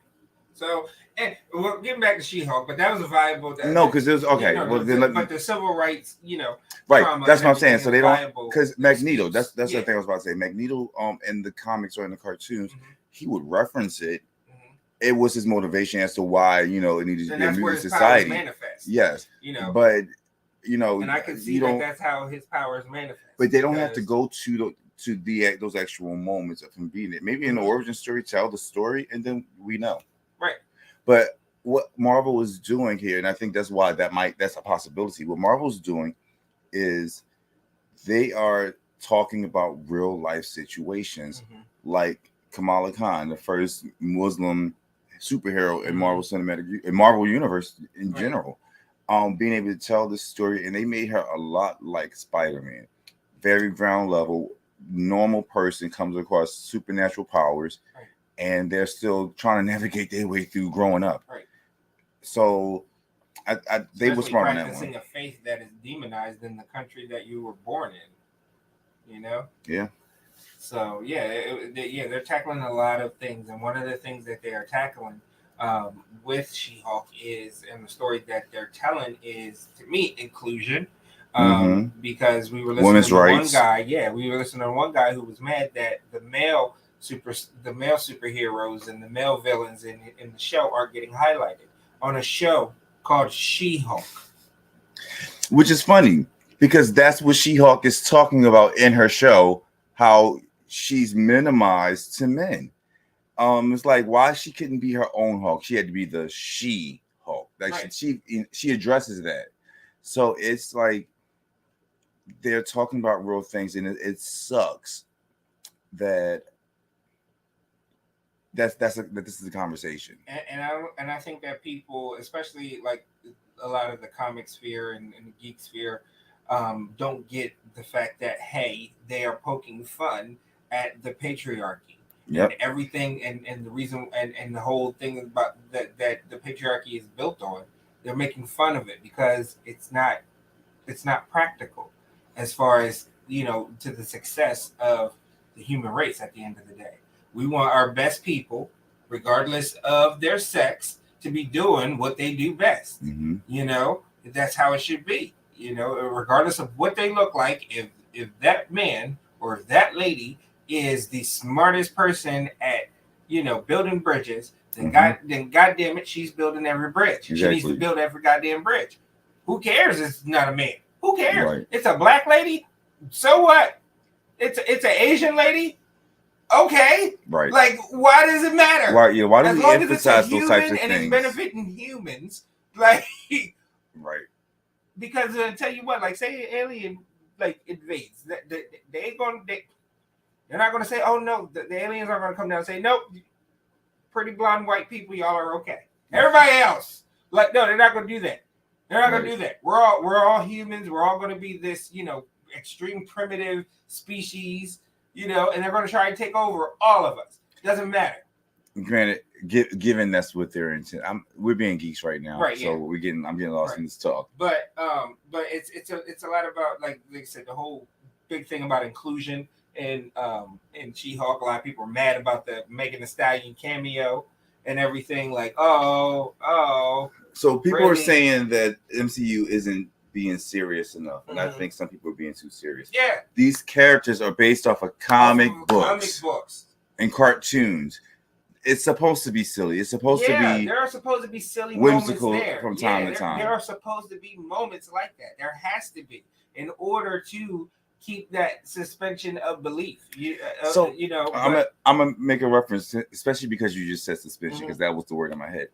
[SPEAKER 1] So, and we're getting back to She-Hulk, but that was a viable.
[SPEAKER 2] No, because it was okay.
[SPEAKER 1] But the civil rights,
[SPEAKER 2] right. That's what I'm saying. So they don't, because Magneto. That's the thing I was about to say. Magneto, in the comics or in the cartoons, he would reference it. It was his motivation as to why it needed to be a mutant society.
[SPEAKER 1] Manifest.
[SPEAKER 2] Yes. But
[SPEAKER 1] and I can see that's how his powers manifest.
[SPEAKER 2] But they don't have to go to those actual moments of him being it. Maybe in the origin story, tell the story, and then we know.
[SPEAKER 1] Right.
[SPEAKER 2] But what Marvel is doing here, and I think that's why that's a possibility. What Marvel's doing is they are talking about real life situations, like Kamala Khan, the first Muslim superhero in Marvel Universe in general. Being able to tell this story, and they made her a lot like Spider-Man, very ground level, normal person comes across supernatural powers, and they're still trying to navigate their way through growing up. Right. So, they were smart on that one.
[SPEAKER 1] Practicing a faith that is demonized in the country that you were born in.
[SPEAKER 2] Yeah.
[SPEAKER 1] So they're tackling a lot of things, and one of the things that they are tackling with She-Hulk is, and the story that they're telling is, to me, inclusion. Because we were listening to one guy. Yeah, we were listening to one guy who was mad that the male superheroes and the male villains in the show are getting highlighted on a show called She-Hulk.
[SPEAKER 2] Which is funny because that's what She-Hulk is talking about in her show, how she's minimized to men. It's like why she couldn't be her own Hulk. She had to be the She-Hulk. Like she addresses that. So it's like they're talking about real things, and it sucks that this is a conversation.
[SPEAKER 1] And I think that people, especially like a lot of the comic sphere and the geek sphere, don't get the fact that they are poking fun at the patriarchy.
[SPEAKER 2] Yep.
[SPEAKER 1] And everything and the reason and the whole thing about that the patriarchy is built on. They're making fun of it because it's not practical as far as to the success of the human race at the end of the day. We want our best people, regardless of their sex, to be doing what they do best. That's how it should be. Regardless of what they look like, if that man or that lady is the smartest person at building bridges, then goddamn it, she's building every bridge. Exactly. She needs to build every goddamn bridge. Who cares? It's not a man. Who cares? Right. It's a black lady. So what? It's an Asian lady. Okay.
[SPEAKER 2] Right.
[SPEAKER 1] Like, why does it matter?
[SPEAKER 2] Right. Yeah. Why do we emphasize those types of things?
[SPEAKER 1] And it's benefiting humans. Like.
[SPEAKER 2] Right.
[SPEAKER 1] Because tell you what, like, say an alien invades, they ain't gonna. They're not gonna say, "Oh no," the aliens are gonna come down and say, "Nope, pretty blonde white people, y'all are okay." Everybody else, no, they're not gonna do that. They're not gonna do that. We're all humans. We're all gonna be this, extreme primitive species, and they're gonna try and take over all of us. Doesn't matter.
[SPEAKER 2] Granted, given that's what they're into, we're being geeks right now, right? So I'm getting lost in this talk.
[SPEAKER 1] But it's a lot about like I said, the whole big thing about inclusion in She-Hulk. A lot of people are mad about the Megan Thee Stallion cameo and everything. Like, oh.
[SPEAKER 2] So people are saying that MCU isn't being serious enough, and I think some people are being too serious.
[SPEAKER 1] Yeah,
[SPEAKER 2] these characters are based off of comic books and cartoons. It's supposed to be silly. It's supposed to be.
[SPEAKER 1] There are supposed to be silly
[SPEAKER 2] whimsical
[SPEAKER 1] moments there.
[SPEAKER 2] From time to time.
[SPEAKER 1] There are supposed to be moments like that. There has to be in order to keep that suspension of belief.
[SPEAKER 2] I'm gonna make a reference, especially because you just said suspension, because that was the word in my head.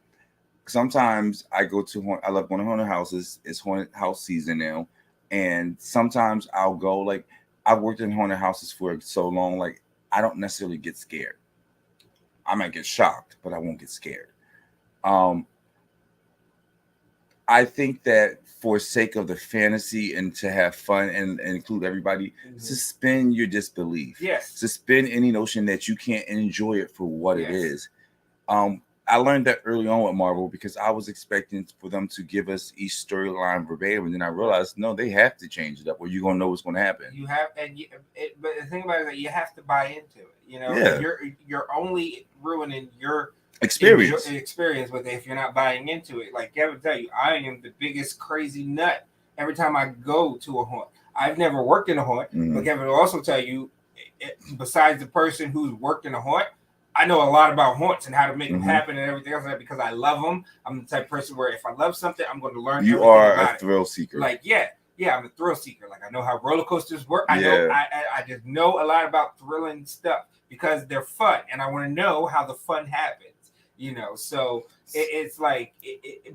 [SPEAKER 2] sometimes I go to I love going to haunted houses. It's haunted house season now, and sometimes I'll go. Like I've worked in haunted houses for so long, like I don't necessarily get scared. I might get shocked, but I won't get scared. Um, I think that for sake of the fantasy and to have fun and include everybody, suspend your disbelief.
[SPEAKER 1] Yes.
[SPEAKER 2] Suspend any notion that you can't enjoy it for what it is. I learned that early on with Marvel because I was expecting for them to give us each storyline verbatim, and then I realized no, they have to change it up, or you're gonna know what's gonna happen.
[SPEAKER 1] You have, but the thing about it is that you have to buy into it. You know, you're only ruining your experience with it if you're not buying into it. Like Kevin tell you, I am the biggest crazy nut every time I go to a haunt. I've never worked in a haunt, but Kevin will also tell you, besides the person who's worked in a haunt, I know a lot about haunts and how to make them happen and everything else like that because I love them. I'm the type of person where if I love something, I'm going to learn.
[SPEAKER 2] You are a thrill seeker.
[SPEAKER 1] Like, yeah, I'm a thrill seeker. Like, I know how roller coasters work. I know, I just know a lot about thrilling stuff because they're fun, and I want to know how the fun happens. You know, so it's like,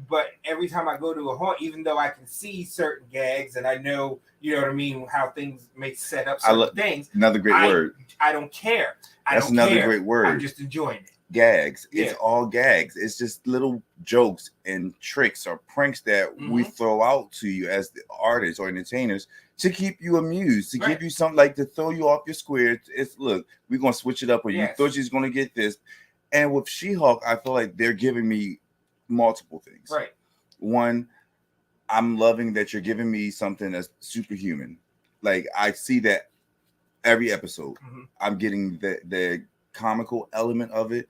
[SPEAKER 1] but every time I go to a haunt, even though I can see certain gags and I know, you know what I mean, how things may set up certain things.
[SPEAKER 2] Another great word.
[SPEAKER 1] I don't care.
[SPEAKER 2] That's another great word.
[SPEAKER 1] I'm just enjoying it.
[SPEAKER 2] Gags. Yeah. It's all gags. It's just little jokes and tricks or pranks that we throw out to you as the artists or entertainers to keep you amused, to give you something like to throw you off your square. It's look, we're gonna switch it up, or you thought she's gonna get this. And with She-Hulk, I feel like they're giving me multiple things.
[SPEAKER 1] Right.
[SPEAKER 2] One, I'm loving that you're giving me something that's superhuman. Like I see that every episode. I'm getting the comical element of it.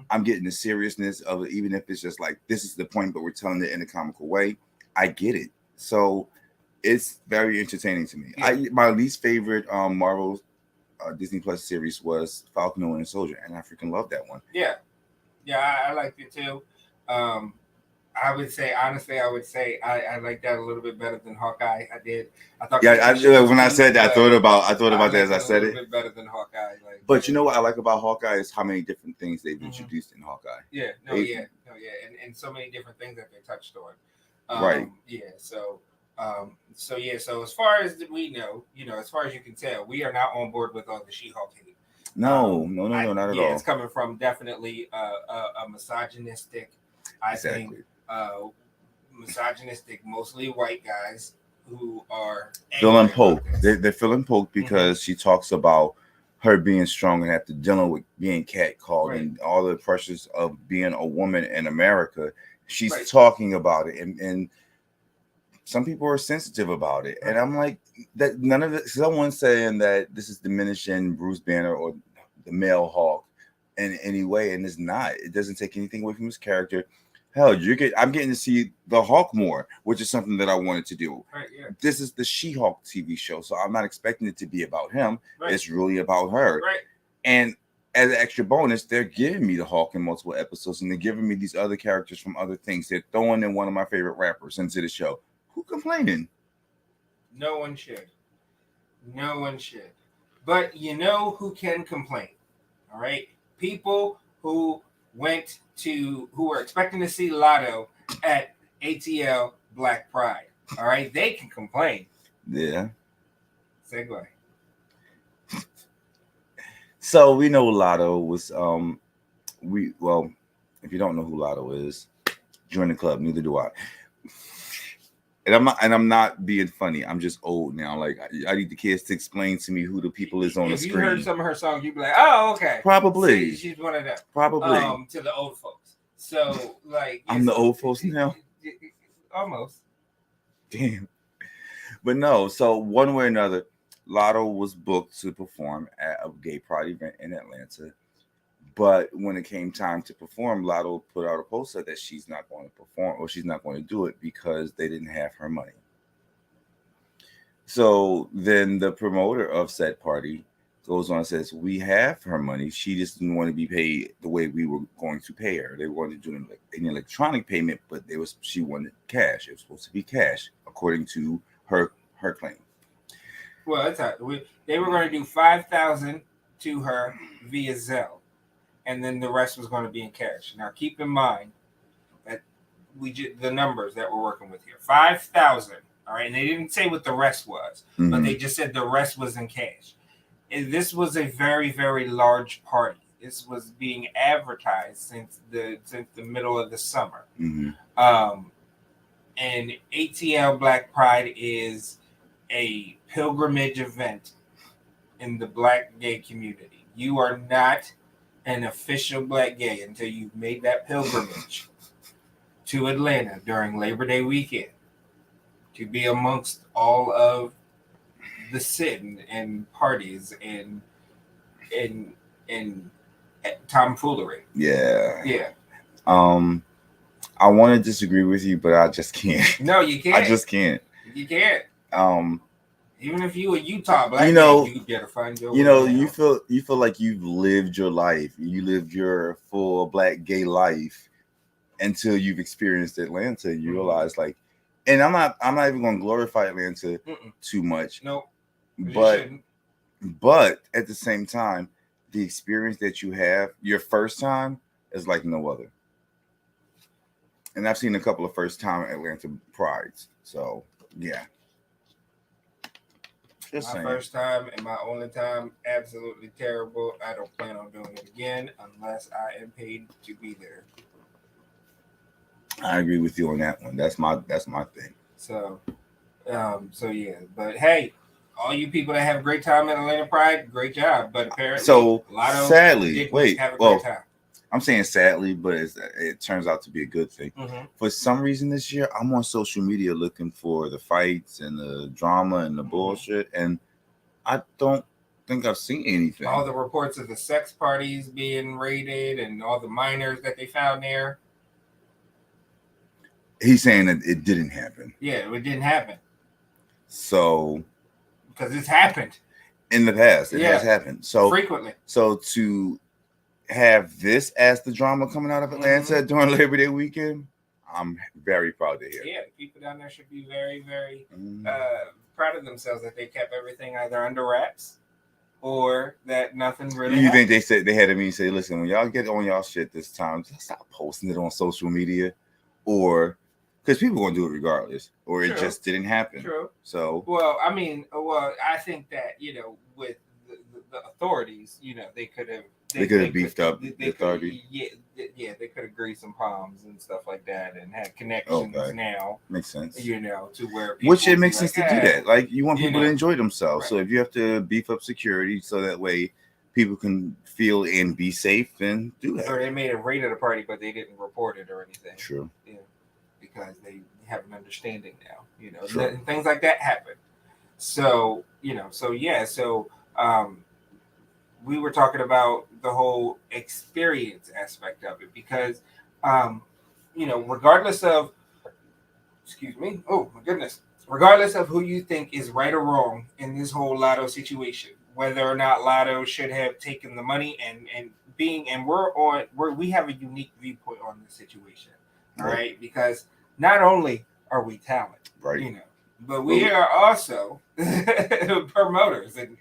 [SPEAKER 2] I'm getting the seriousness of it, even if it's just like this is the point, but we're telling it in a comical way. I get it. So it's very entertaining to me. My least favorite Marvel Disney Plus series was Falcon and Winter Soldier, and I freaking love that one.
[SPEAKER 1] Yeah, I liked it too. I would say honestly, I like that a little bit better than Hawkeye. I thought.
[SPEAKER 2] Yeah, when I said that, I thought about that as I said it.
[SPEAKER 1] A little bit better than Hawkeye.
[SPEAKER 2] But you know what I like about Hawkeye is how many different things they've introduced in Hawkeye.
[SPEAKER 1] Yeah, and so many different things that they touched on.
[SPEAKER 2] Right.
[SPEAKER 1] Yeah. So as far as we know, as far as you can tell, we are not on board with all the She-Hulk hate.
[SPEAKER 2] No, not at all.
[SPEAKER 1] It's coming from definitely a misogynistic, I think, misogynistic, mostly white guys who are
[SPEAKER 2] feeling poked. They're feeling poked because she talks about her being strong and after dealing with being catcalled and all the pressures of being a woman in America. She's talking about it, and some people are sensitive about it, and I'm like, that none of it. Someone's saying that this is diminishing Bruce Banner or the male Hulk in any way, and it's not. It doesn't take anything away from his character. Hell, I'm getting to see the Hulk more, which is something that I wanted to do.
[SPEAKER 1] Right, yeah.
[SPEAKER 2] This is the She-Hulk TV show, so I'm not expecting it to be about him. Right. It's really about her.
[SPEAKER 1] Right.
[SPEAKER 2] And as an extra bonus, they're giving me the Hulk in multiple episodes, and they're giving me these other characters from other things. They're throwing in one of my favorite rappers into the show. Who complaining?
[SPEAKER 1] No one should. But you know who can complain? All right, people who were expecting to see Lotto at ATL Black Pride. All right, they can complain.
[SPEAKER 2] Yeah.
[SPEAKER 1] Segue.
[SPEAKER 2] So we know Lotto was if you don't know who Lotto is, join the club. Neither do I. And I'm not being funny. I'm just old now. Like I need the kids to explain to me who the people is on the screen. If you
[SPEAKER 1] heard some of her songs, you'd be like, "Oh, okay."
[SPEAKER 2] Probably.
[SPEAKER 1] See, she's one of them.
[SPEAKER 2] Probably.
[SPEAKER 1] To the old folks. So like,
[SPEAKER 2] I'm the old folks now.
[SPEAKER 1] Almost.
[SPEAKER 2] Damn. But no. So one way or another, Lotto was booked to perform at a gay pride event in Atlanta. But when it came time to perform, Lotto put out a poster that she's not going to perform or she's not going to do it because they didn't have her money. So then the promoter of said party goes on and says, we have her money. She just didn't want to be paid the way we were going to pay her. They wanted to do an electronic payment, but she wanted cash. It was supposed to be cash, according to her claim.
[SPEAKER 1] Well, that's how they were going to do $5,000 to her via Zelle. And then the rest was going to be in cash. Now, keep in mind that the numbers that we're working with here, 5,000. All right, and they didn't say what the rest was, but they just said the rest was in cash. And this was a very, very large party. This was being advertised since the middle of the summer. And ATL Black Pride is a pilgrimage event in the Black gay community. You are not an official Black gay until you've made that pilgrimage to Atlanta during Labor Day weekend to be amongst all of the sitting and parties and tomfoolery.
[SPEAKER 2] Yeah. I want to disagree with you, but I just can't.
[SPEAKER 1] No, you can't.
[SPEAKER 2] I just can't.
[SPEAKER 1] You can't. Even if you were Utah Black, you get a fun joke.
[SPEAKER 2] You feel like you've lived your life. You lived your full Black gay life until you've experienced Atlanta. You realize, like, and I'm not even going to glorify Atlanta too much.
[SPEAKER 1] Nope.
[SPEAKER 2] But at the same time, the experience that you have your first time is like no other. And I've seen a couple of first time Atlanta prides. So yeah. Just saying.
[SPEAKER 1] First time and my only time, absolutely terrible. I don't plan on doing it again unless I am paid to be there.
[SPEAKER 2] I agree with you on that one. That's my thing.
[SPEAKER 1] So yeah. But hey, all you people that have a great time at Atlanta Pride, great job. But apparently,
[SPEAKER 2] sadly,
[SPEAKER 1] have a great time.
[SPEAKER 2] I'm saying sadly, but it turns out to be a good thing. For some reason this year, I'm on social media looking for the fights and the drama and the bullshit, and I don't think I've seen anything.
[SPEAKER 1] All the reports of the sex parties being raided and all the minors that they found there.
[SPEAKER 2] He's saying that it didn't happen.
[SPEAKER 1] Yeah, it didn't happen.
[SPEAKER 2] So,
[SPEAKER 1] because it's happened
[SPEAKER 2] in the past, it has happened so
[SPEAKER 1] frequently.
[SPEAKER 2] So to have this as the drama coming out of Atlanta during Labor Day weekend, I'm very proud to hear.
[SPEAKER 1] Yeah, the people down there should be very, very proud of themselves that they kept everything either under wraps or that nothing really happened.
[SPEAKER 2] Think they said they had to say, listen, when y'all get on y'all shit this time, just stop posting it on social media, or because people are gonna do it regardless, or it just didn't happen.
[SPEAKER 1] True.
[SPEAKER 2] So
[SPEAKER 1] I think that with the authorities, they could have.
[SPEAKER 2] They could have beefed up the authority.
[SPEAKER 1] They could have greased some palms and stuff like that, and had connections now.
[SPEAKER 2] Makes sense.
[SPEAKER 1] To where
[SPEAKER 2] which it makes sense to do that. Like you want people to enjoy themselves, right. So if you have to beef up security so that way people can feel and be safe, then do that.
[SPEAKER 1] Or they made a raid at a party, but they didn't report it or anything.
[SPEAKER 2] True.
[SPEAKER 1] Yeah, because they have an understanding now. Sure. Things like that happen. So we were talking about the whole experience aspect of it because, regardless of, regardless of who you think is right or wrong in this whole Lotto situation, whether or not Lotto should have taken the money we have a unique viewpoint on the situation, all right? Because not only are we talent,
[SPEAKER 2] right?
[SPEAKER 1] But we are also promoters in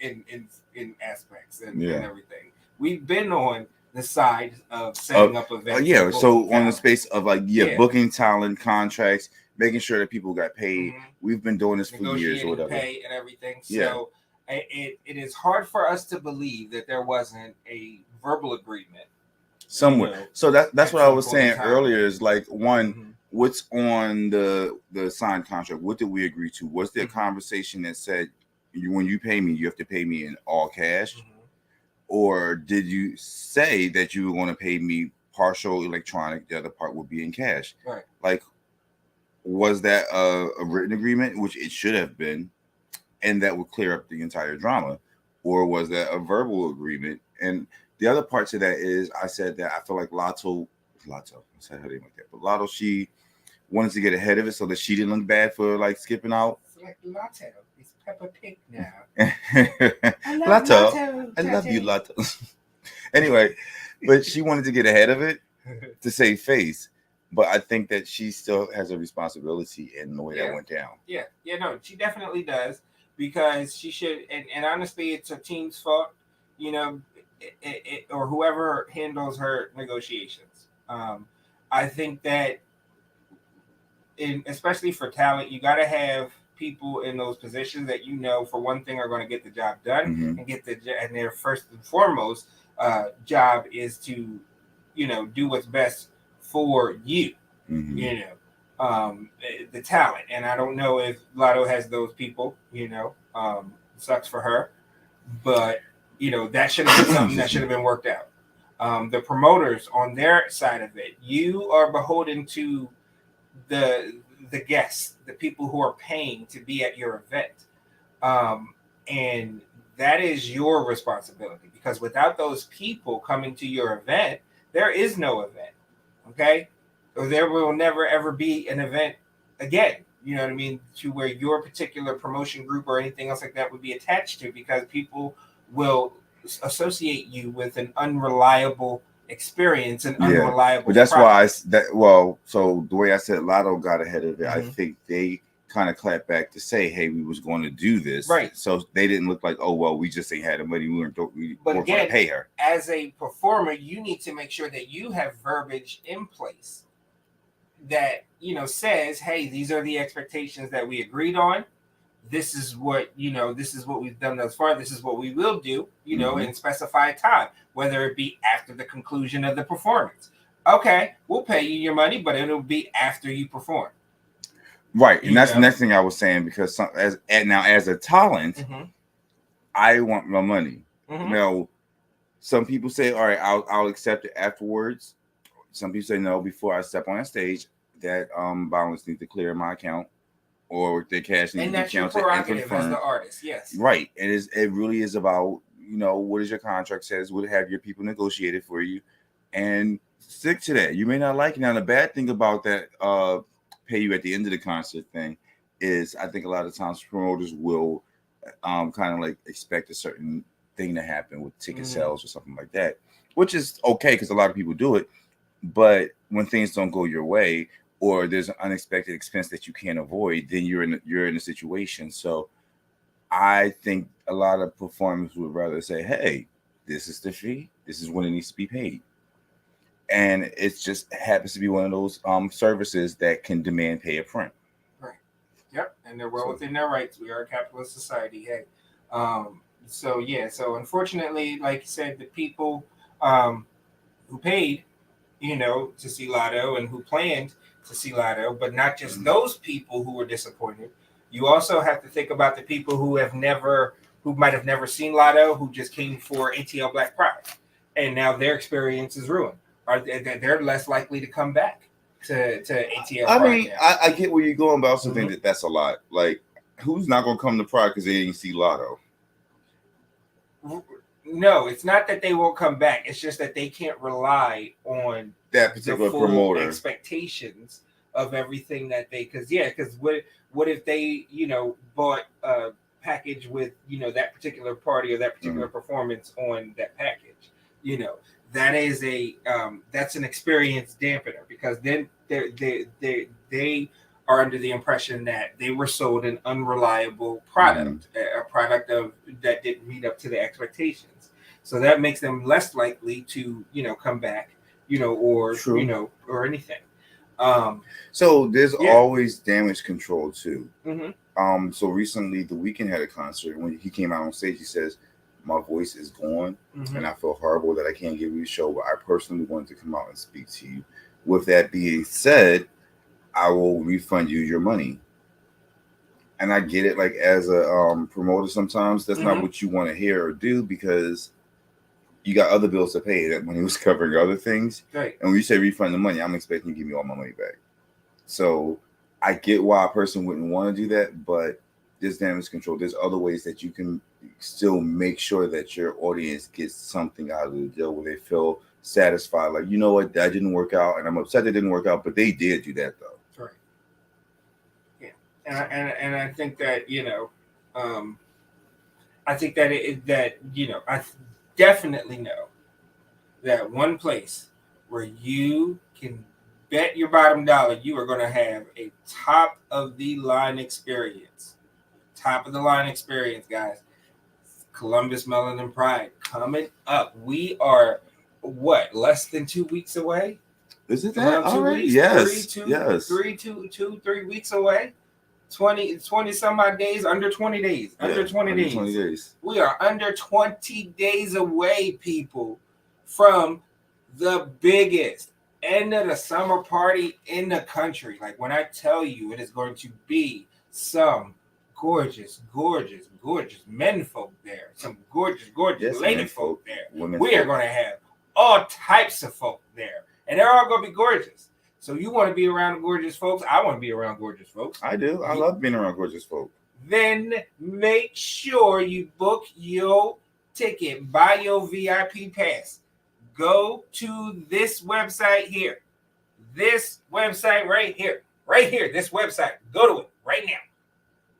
[SPEAKER 1] aspects and everything. We've been on the side of setting up events.
[SPEAKER 2] So on the space of booking talent, contracts, making sure that people got paid. We've been doing this for years or whatever.
[SPEAKER 1] Pay and everything. So it is hard for us to believe that there wasn't a verbal agreement
[SPEAKER 2] somewhere. So that's what I was saying earlier is like one. What's on the signed contract? What did we agree to? Was there a conversation that said, when you pay me, you have to pay me in all cash? Or did you say that you were going to pay me partial electronic, the other part would be in cash?
[SPEAKER 1] Right.
[SPEAKER 2] Like, was that a written agreement, which it should have been, and that would clear up the entire drama? Or was that a verbal agreement? And the other part to that is I said that I feel like Lotto, I said her name like that, but Lotto, she wanted to get ahead of it so that she didn't look bad for like skipping out.
[SPEAKER 1] It's like Lotto. It's Peppa Pig now.
[SPEAKER 2] Lotto. I love you, Lotto. Anyway, but she wanted to get ahead of it to save face. But I think that she still has a responsibility in the way that went down.
[SPEAKER 1] No, she definitely does because she should. And honestly, it's her team's fault, or whoever handles her negotiations. I think that especially for talent, you got to have people in those positions that for one thing are going to get the job done and their first and foremost job is to do what's best for you. The talent. And I don't know if Lotto has those people. Sucks for her, but that should have been something that should have been worked out. The promoters on their side of it, you are beholden to the guests, the people who are paying to be at your event, and that is your responsibility, because without those people coming to your event, there is no event. Okay, or there will never ever be an event again. You know what I mean? To where your particular promotion group or anything else like that would be attached to, because people will associate you with an unreliable experience and unreliable.
[SPEAKER 2] But that's product. So the way I said Lotto got ahead of it, I think they kind of clapped back to say, hey, we was going to do this.
[SPEAKER 1] Right.
[SPEAKER 2] So they didn't look like, oh, well, we just ain't had the money. We weren't going to pay her.
[SPEAKER 1] As a performer, you need to make sure that you have verbiage in place that, says, hey, these are the expectations that we agreed on. This is what, this is what we've done thus far. This is what we will do, in specified time, whether it be after the conclusion of the performance. Okay, we'll pay you your money, but it'll be after you perform.
[SPEAKER 2] Right. And that's the next thing I was saying, because as a talent, I want my money. Now, some people say, all right, I'll accept it afterwards. Some people say, no, before I step on that stage, that balance needs to clear my account, or the cash needs to be counted and confirmed.
[SPEAKER 1] As the artist, yes.
[SPEAKER 2] Right. It really is about, what does your contract says? Would have your people negotiate it for you, and stick to that. You may not like it. Now, the bad thing about that pay you at the end of the concert thing is, I think a lot of times promoters will kind of like expect a certain thing to happen with ticket sales or something like that, which is okay because a lot of people do it. But when things don't go your way, or there's an unexpected expense that you can't avoid, then you're in a situation. So I think a lot of performers would rather say, hey, this is the fee. This is when it needs to be paid. And it just happens to be one of those services that can demand pay up front.
[SPEAKER 1] Right. Yep. And they're well within their rights. We are a capitalist society. Hey. So unfortunately, like you said, the people who paid, to see Lotto and who planned to see Lotto, but not just those people who were disappointed. You also have to think about the people who might have never seen Lotto, who just came for ATL Black Pride, and now their experience is ruined. They're less likely to come back to ATL.
[SPEAKER 2] I mean, I get where you're going, but I also think that's a lot. Like, who's not going to come to Pride because they didn't see Lotto?
[SPEAKER 1] No, it's not that they won't come back. It's just that they can't rely on
[SPEAKER 2] that particular
[SPEAKER 1] full
[SPEAKER 2] promoter
[SPEAKER 1] expectations of everything that they. Because what if they bought a package with that particular party or that particular performance on that package? That is that's an experience dampener, because then they are under the impression that they were sold an unreliable product, a product that didn't meet up to the expectations. So that makes them less likely to come back, or or anything.
[SPEAKER 2] So there's always damage control too. So recently, The Weeknd had a concert. When he came out on stage, he says, my voice is gone, and I feel horrible that I can't give you a show, but I personally wanted to come out and speak to you. With that being said, I will refund you your money. And I get it, like, as a promoter, sometimes that's not what you want to hear or do, because you got other bills to pay. That money was covering other things.
[SPEAKER 1] Right.
[SPEAKER 2] And when you say refund the money, I'm expecting you to give me all my money back. So I get why a person wouldn't want to do that, but there's damage control. There's other ways that you can still make sure that your audience gets something out of the deal where they feel satisfied. Like, you know what, that didn't work out, and I'm upset it didn't work out, but they did do that though.
[SPEAKER 1] Right. Yeah. And I think that, I think that I definitely know that one place where you can bet your bottom dollar you are going to have a top of the line experience. Top of the line experience, guys. Columbus Melanin Pride coming up. We are less than 2 weeks away?
[SPEAKER 2] Is it that?
[SPEAKER 1] Around 2
[SPEAKER 2] already?
[SPEAKER 1] weeks?
[SPEAKER 2] Yes.
[SPEAKER 1] 3 weeks away. 20 some odd days, under 20 days. Under 20 days. We are under 20 days away, people, from the biggest end of the summer party in the country. Like when I tell you, it is going to be some gorgeous men folk there, some gorgeous lady folk there. We are going to have all types of folk there, and they're all going to be gorgeous. So you want to be around gorgeous folks? I want to be around gorgeous folks.
[SPEAKER 2] I do. I love being around gorgeous folk.
[SPEAKER 1] Then make sure you book your ticket, buy your VIP pass. Go to this website here. This website right here. Right here. This website. Go to it right now.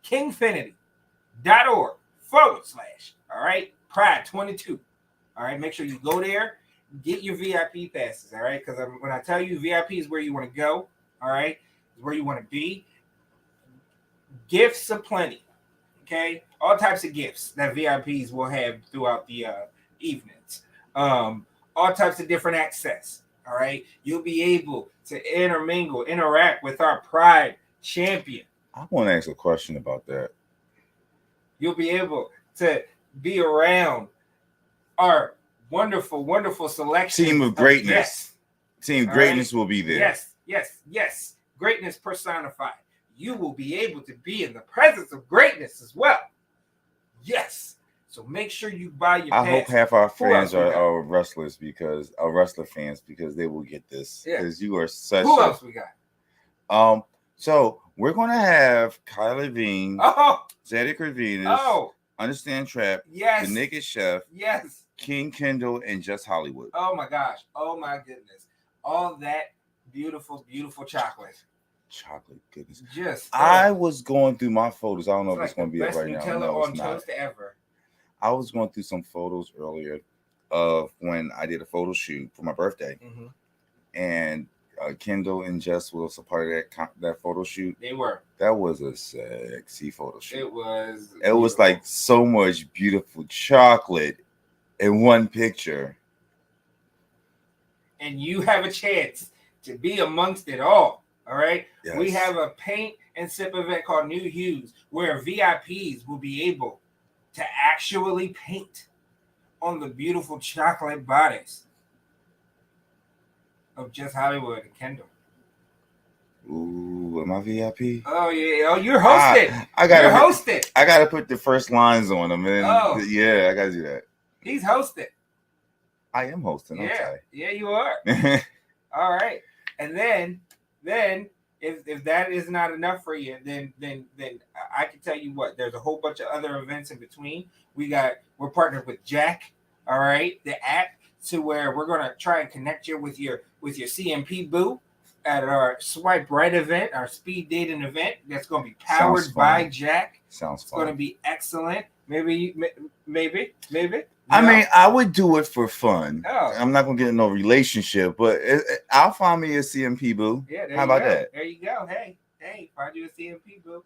[SPEAKER 1] Kingfinity.org / all right, Pride 22. All right, make sure you go there. Get your VIP passes, all right? Because when I tell you VIP is where you want to go, all right, is where you want to be. Gifts aplenty, okay? All types of gifts that VIPs will have throughout the evenings. All types of different access, all right? You'll be able to intermingle, interact with our Pride champion.
[SPEAKER 2] I want to ask a question about that.
[SPEAKER 1] You'll be able to be around our wonderful selection.
[SPEAKER 2] Team of greatness. Team greatness will be there.
[SPEAKER 1] Yes. Greatness personified. You will be able to be in the presence of greatness as well. Yes. So make sure you buy your pass.
[SPEAKER 2] I hope half our fans are wrestlers because wrestler fans because they will get this. Because you are such.
[SPEAKER 1] Who else we got?
[SPEAKER 2] So we're gonna have Kevyn, Zedek Venus, Understand Trap, The Naked Chef, King Kendall, and Just Hollywood.
[SPEAKER 1] Oh my gosh. Oh my goodness. All that beautiful chocolate.
[SPEAKER 2] Chocolate goodness.
[SPEAKER 1] I
[SPEAKER 2] was going through my photos. I don't know if it's gonna be up right now.
[SPEAKER 1] No, on toast ever.
[SPEAKER 2] I was going through some photos earlier of when I did a photo shoot for my birthday. Mm-hmm. And Kendall and Jess was a part of that photo shoot.
[SPEAKER 1] They were.
[SPEAKER 2] That was a sexy photo shoot.
[SPEAKER 1] It was.
[SPEAKER 2] It was like so much beautiful chocolate in one picture.
[SPEAKER 1] And you have a chance to be amongst it all. All right.
[SPEAKER 2] Yes.
[SPEAKER 1] We have a paint and sip event called New Hues where VIPs will be able to actually paint on the beautiful chocolate bodies of Just Hollywood and Kendall.
[SPEAKER 2] Ooh, am I VIP?
[SPEAKER 1] Oh yeah. Oh, you're hosted.
[SPEAKER 2] You're
[SPEAKER 1] hosted.
[SPEAKER 2] I gotta put the first lines on them, and yeah, I gotta do that.
[SPEAKER 1] He's hosted.
[SPEAKER 2] I am hosting.
[SPEAKER 1] Yeah, you are. All right, and then if that is not enough for you, then I can tell you what. There's a whole bunch of other events in between. We're partnered with Jack. All right, the app to where we're gonna try and connect you with your CMP boo at our Swipe Right event, our speed dating event. That's gonna be powered by Jack.
[SPEAKER 2] Sounds fun.
[SPEAKER 1] It's gonna be excellent. Maybe.
[SPEAKER 2] I mean, I would do it for fun.
[SPEAKER 1] Oh.
[SPEAKER 2] I'm not gonna get in no relationship, but I'll find me a CMP boo.
[SPEAKER 1] Yeah,
[SPEAKER 2] how about that?
[SPEAKER 1] There you go. Hey, find you a CMP boo.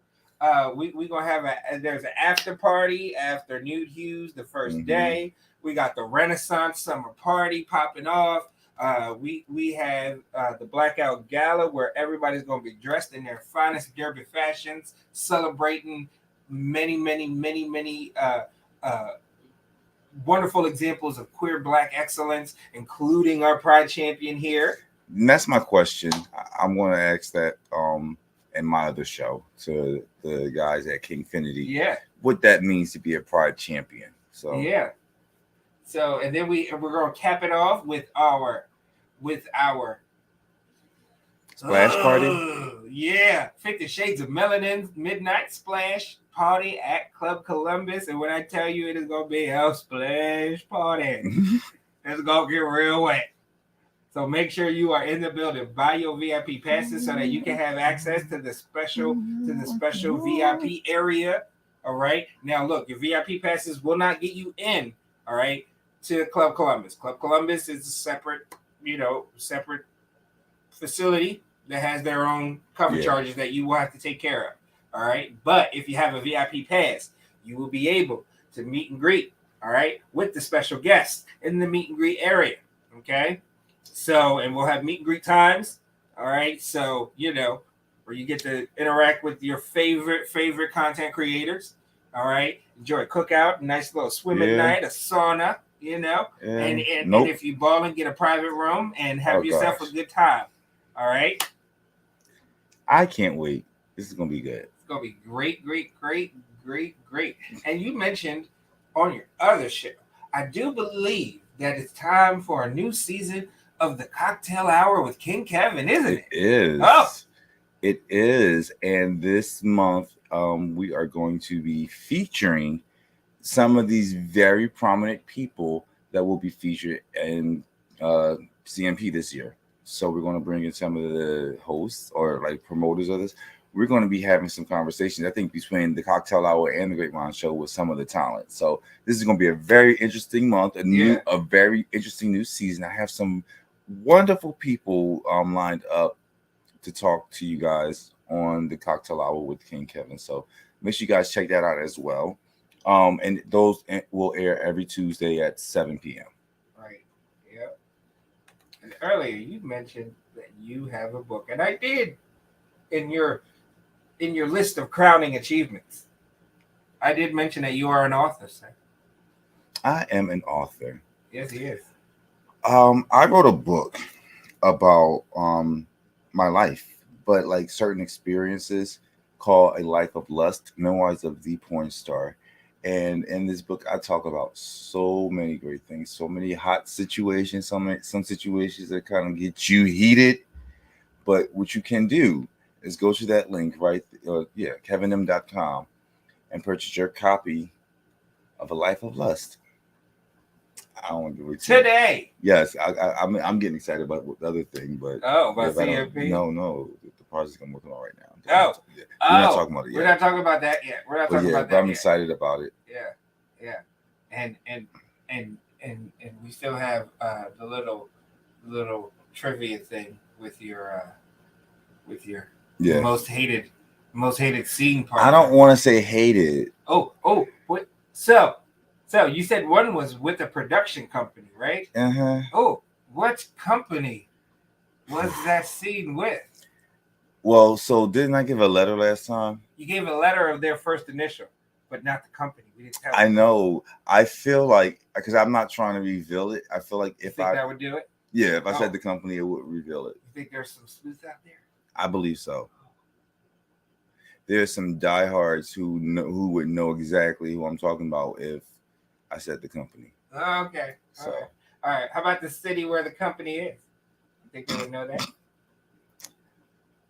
[SPEAKER 1] We gonna have there's an after party after Nude Hues the first day. We got the Renaissance Summer Party popping off. We have the Blackout Gala where everybody's gonna be dressed in their finest derby fashions, celebrating many wonderful examples of queer Black excellence, including our Pride champion here.
[SPEAKER 2] And that's my question. I'm going to ask that in my other show to the guys at Kingfinity.
[SPEAKER 1] Yeah,
[SPEAKER 2] what that means to be a Pride champion. So
[SPEAKER 1] yeah. So and then we're going to cap it off with our
[SPEAKER 2] splash party.
[SPEAKER 1] Yeah, 50 Shades of Melanin midnight splash party at Club Columbus, and when I tell you it is gonna be a splash party, it's gonna get real wet. So make sure you are in the building. Buy your VIP passes so that you can have access to the special VIP area. All right. Now look, your VIP passes will not get you in. All right, to Club Columbus. Club Columbus is a separate facility that has their own cover charges that you will have to take care of. All right. But if you have a VIP pass, you will be able to meet and greet, all right, with the special guests in the meet and greet area. Okay. So, and we'll have meet and greet times. All right. So, where you get to interact with your favorite content creators. All right. Enjoy a cookout, a nice little swimming night, a sauna, and if you ball and get a private room and have yourself a good time. All right.
[SPEAKER 2] I can't wait. This is going to be good.
[SPEAKER 1] It's going to be great. And you mentioned on your other show, I do believe that it's time for a new season of the Cocktail Hour with King Kevyn, isn't it?
[SPEAKER 2] It is.
[SPEAKER 1] Oh.
[SPEAKER 2] It is. And this month, we are going to be featuring some of these very prominent people that will be featured in CMP this year. So we're going to bring in some of the hosts or like promoters of this. We're going to be having some conversations, I think, between the Cocktail Hour and the GreatMines Show with some of the talent. So this is going to be a very interesting month, a very interesting new season. I have some wonderful people lined up to talk to you guys on the Cocktail Hour with King Kevyn. So make sure you guys check that out as well. And those will air every Tuesday at 7 p.m.
[SPEAKER 1] Right. Yep. And earlier you mentioned that you have a book, and I did in your list of crowning achievements. I did mention that you are an author, sir.
[SPEAKER 2] I am an author.
[SPEAKER 1] Yes, he is.
[SPEAKER 2] I wrote a book about my life, but like certain experiences, called A Life of Lust, Memoirs of the Porn Star. And in this book, I talk about so many great things, so many hot situations, some situations that kind of get you heated. But what you can do is go to that link, right? KevynM.com, and purchase your copy of A Life of Lust. I don't want to read
[SPEAKER 1] today.
[SPEAKER 2] Yes, I'm getting excited about the other thing, but
[SPEAKER 1] about CMP?
[SPEAKER 2] No, the project I'm working on right now.
[SPEAKER 1] We're not talking about it yet. We're not talking about that yet.
[SPEAKER 2] But I'm excited about it.
[SPEAKER 1] Yeah, and we still have the little trivia thing with your most hated scene part.
[SPEAKER 2] I don't want to say hated.
[SPEAKER 1] Oh, what? So you said one was with a production company, right?
[SPEAKER 2] Uh-huh.
[SPEAKER 1] Oh, what company was that scene with?
[SPEAKER 2] Well, so didn't I give a letter last time?
[SPEAKER 1] You gave a letter of their first initial, but not the company. We didn't tell.
[SPEAKER 2] I know. I feel like, because I'm not trying to reveal it. I feel like if
[SPEAKER 1] that would do it.
[SPEAKER 2] Yeah, if I said the company, it would reveal it.
[SPEAKER 1] You think there's some sleuths out there?
[SPEAKER 2] I believe so. There's some diehards who would know exactly who I'm talking about if I said the company.
[SPEAKER 1] Okay. So, all right. How about the city where the company is? You think they would know that?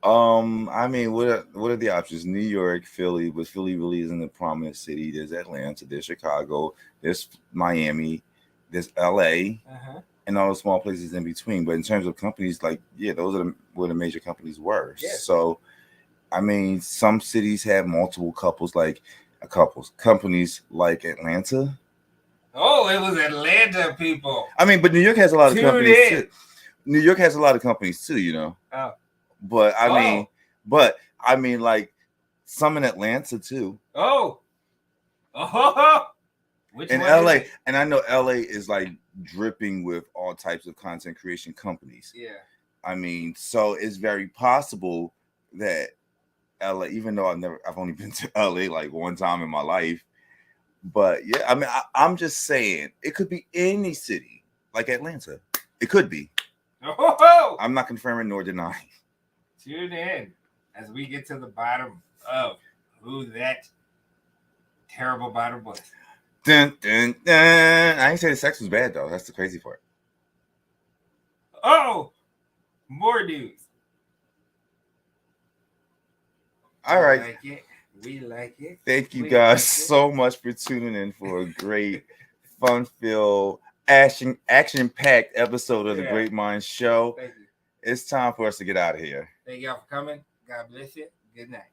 [SPEAKER 2] I mean, what are the options? New York, Philly, but Philly really isn't a prominent city. There's Atlanta, there's Chicago, there's Miami, there's LA, and all the small places in between. But in terms of companies, those are where the major companies were. Yeah. So, I mean, some cities have multiple companies like Atlanta.
[SPEAKER 1] Oh, it was Atlanta people.
[SPEAKER 2] I mean, but New York has a lot of companies too. New York has a lot of companies too,
[SPEAKER 1] Oh.
[SPEAKER 2] But I mean, like some in Atlanta too.
[SPEAKER 1] Oh.
[SPEAKER 2] Which in LA, and I know LA is like dripping with all types of content creation companies.
[SPEAKER 1] Yeah.
[SPEAKER 2] I mean, so it's very possible that LA, even though I've only been to LA like one time in my life, but yeah, I mean, I'm just saying it could be any city like Atlanta. It could be. I'm not confirming nor denying.
[SPEAKER 1] Tune in as we get to the bottom of who that terrible bottom was.
[SPEAKER 2] Dun, dun, dun. I ain't say the sex was bad though. That's the crazy part.
[SPEAKER 1] Oh, more news.
[SPEAKER 2] All right.
[SPEAKER 1] We like it.
[SPEAKER 2] Thank you guys so much for tuning in for a great, fun-filled, action-packed episode of the GreatMines Show.
[SPEAKER 1] Thank you.
[SPEAKER 2] It's time for us to get out of here.
[SPEAKER 1] Thank y'all for coming. God bless you. Good night.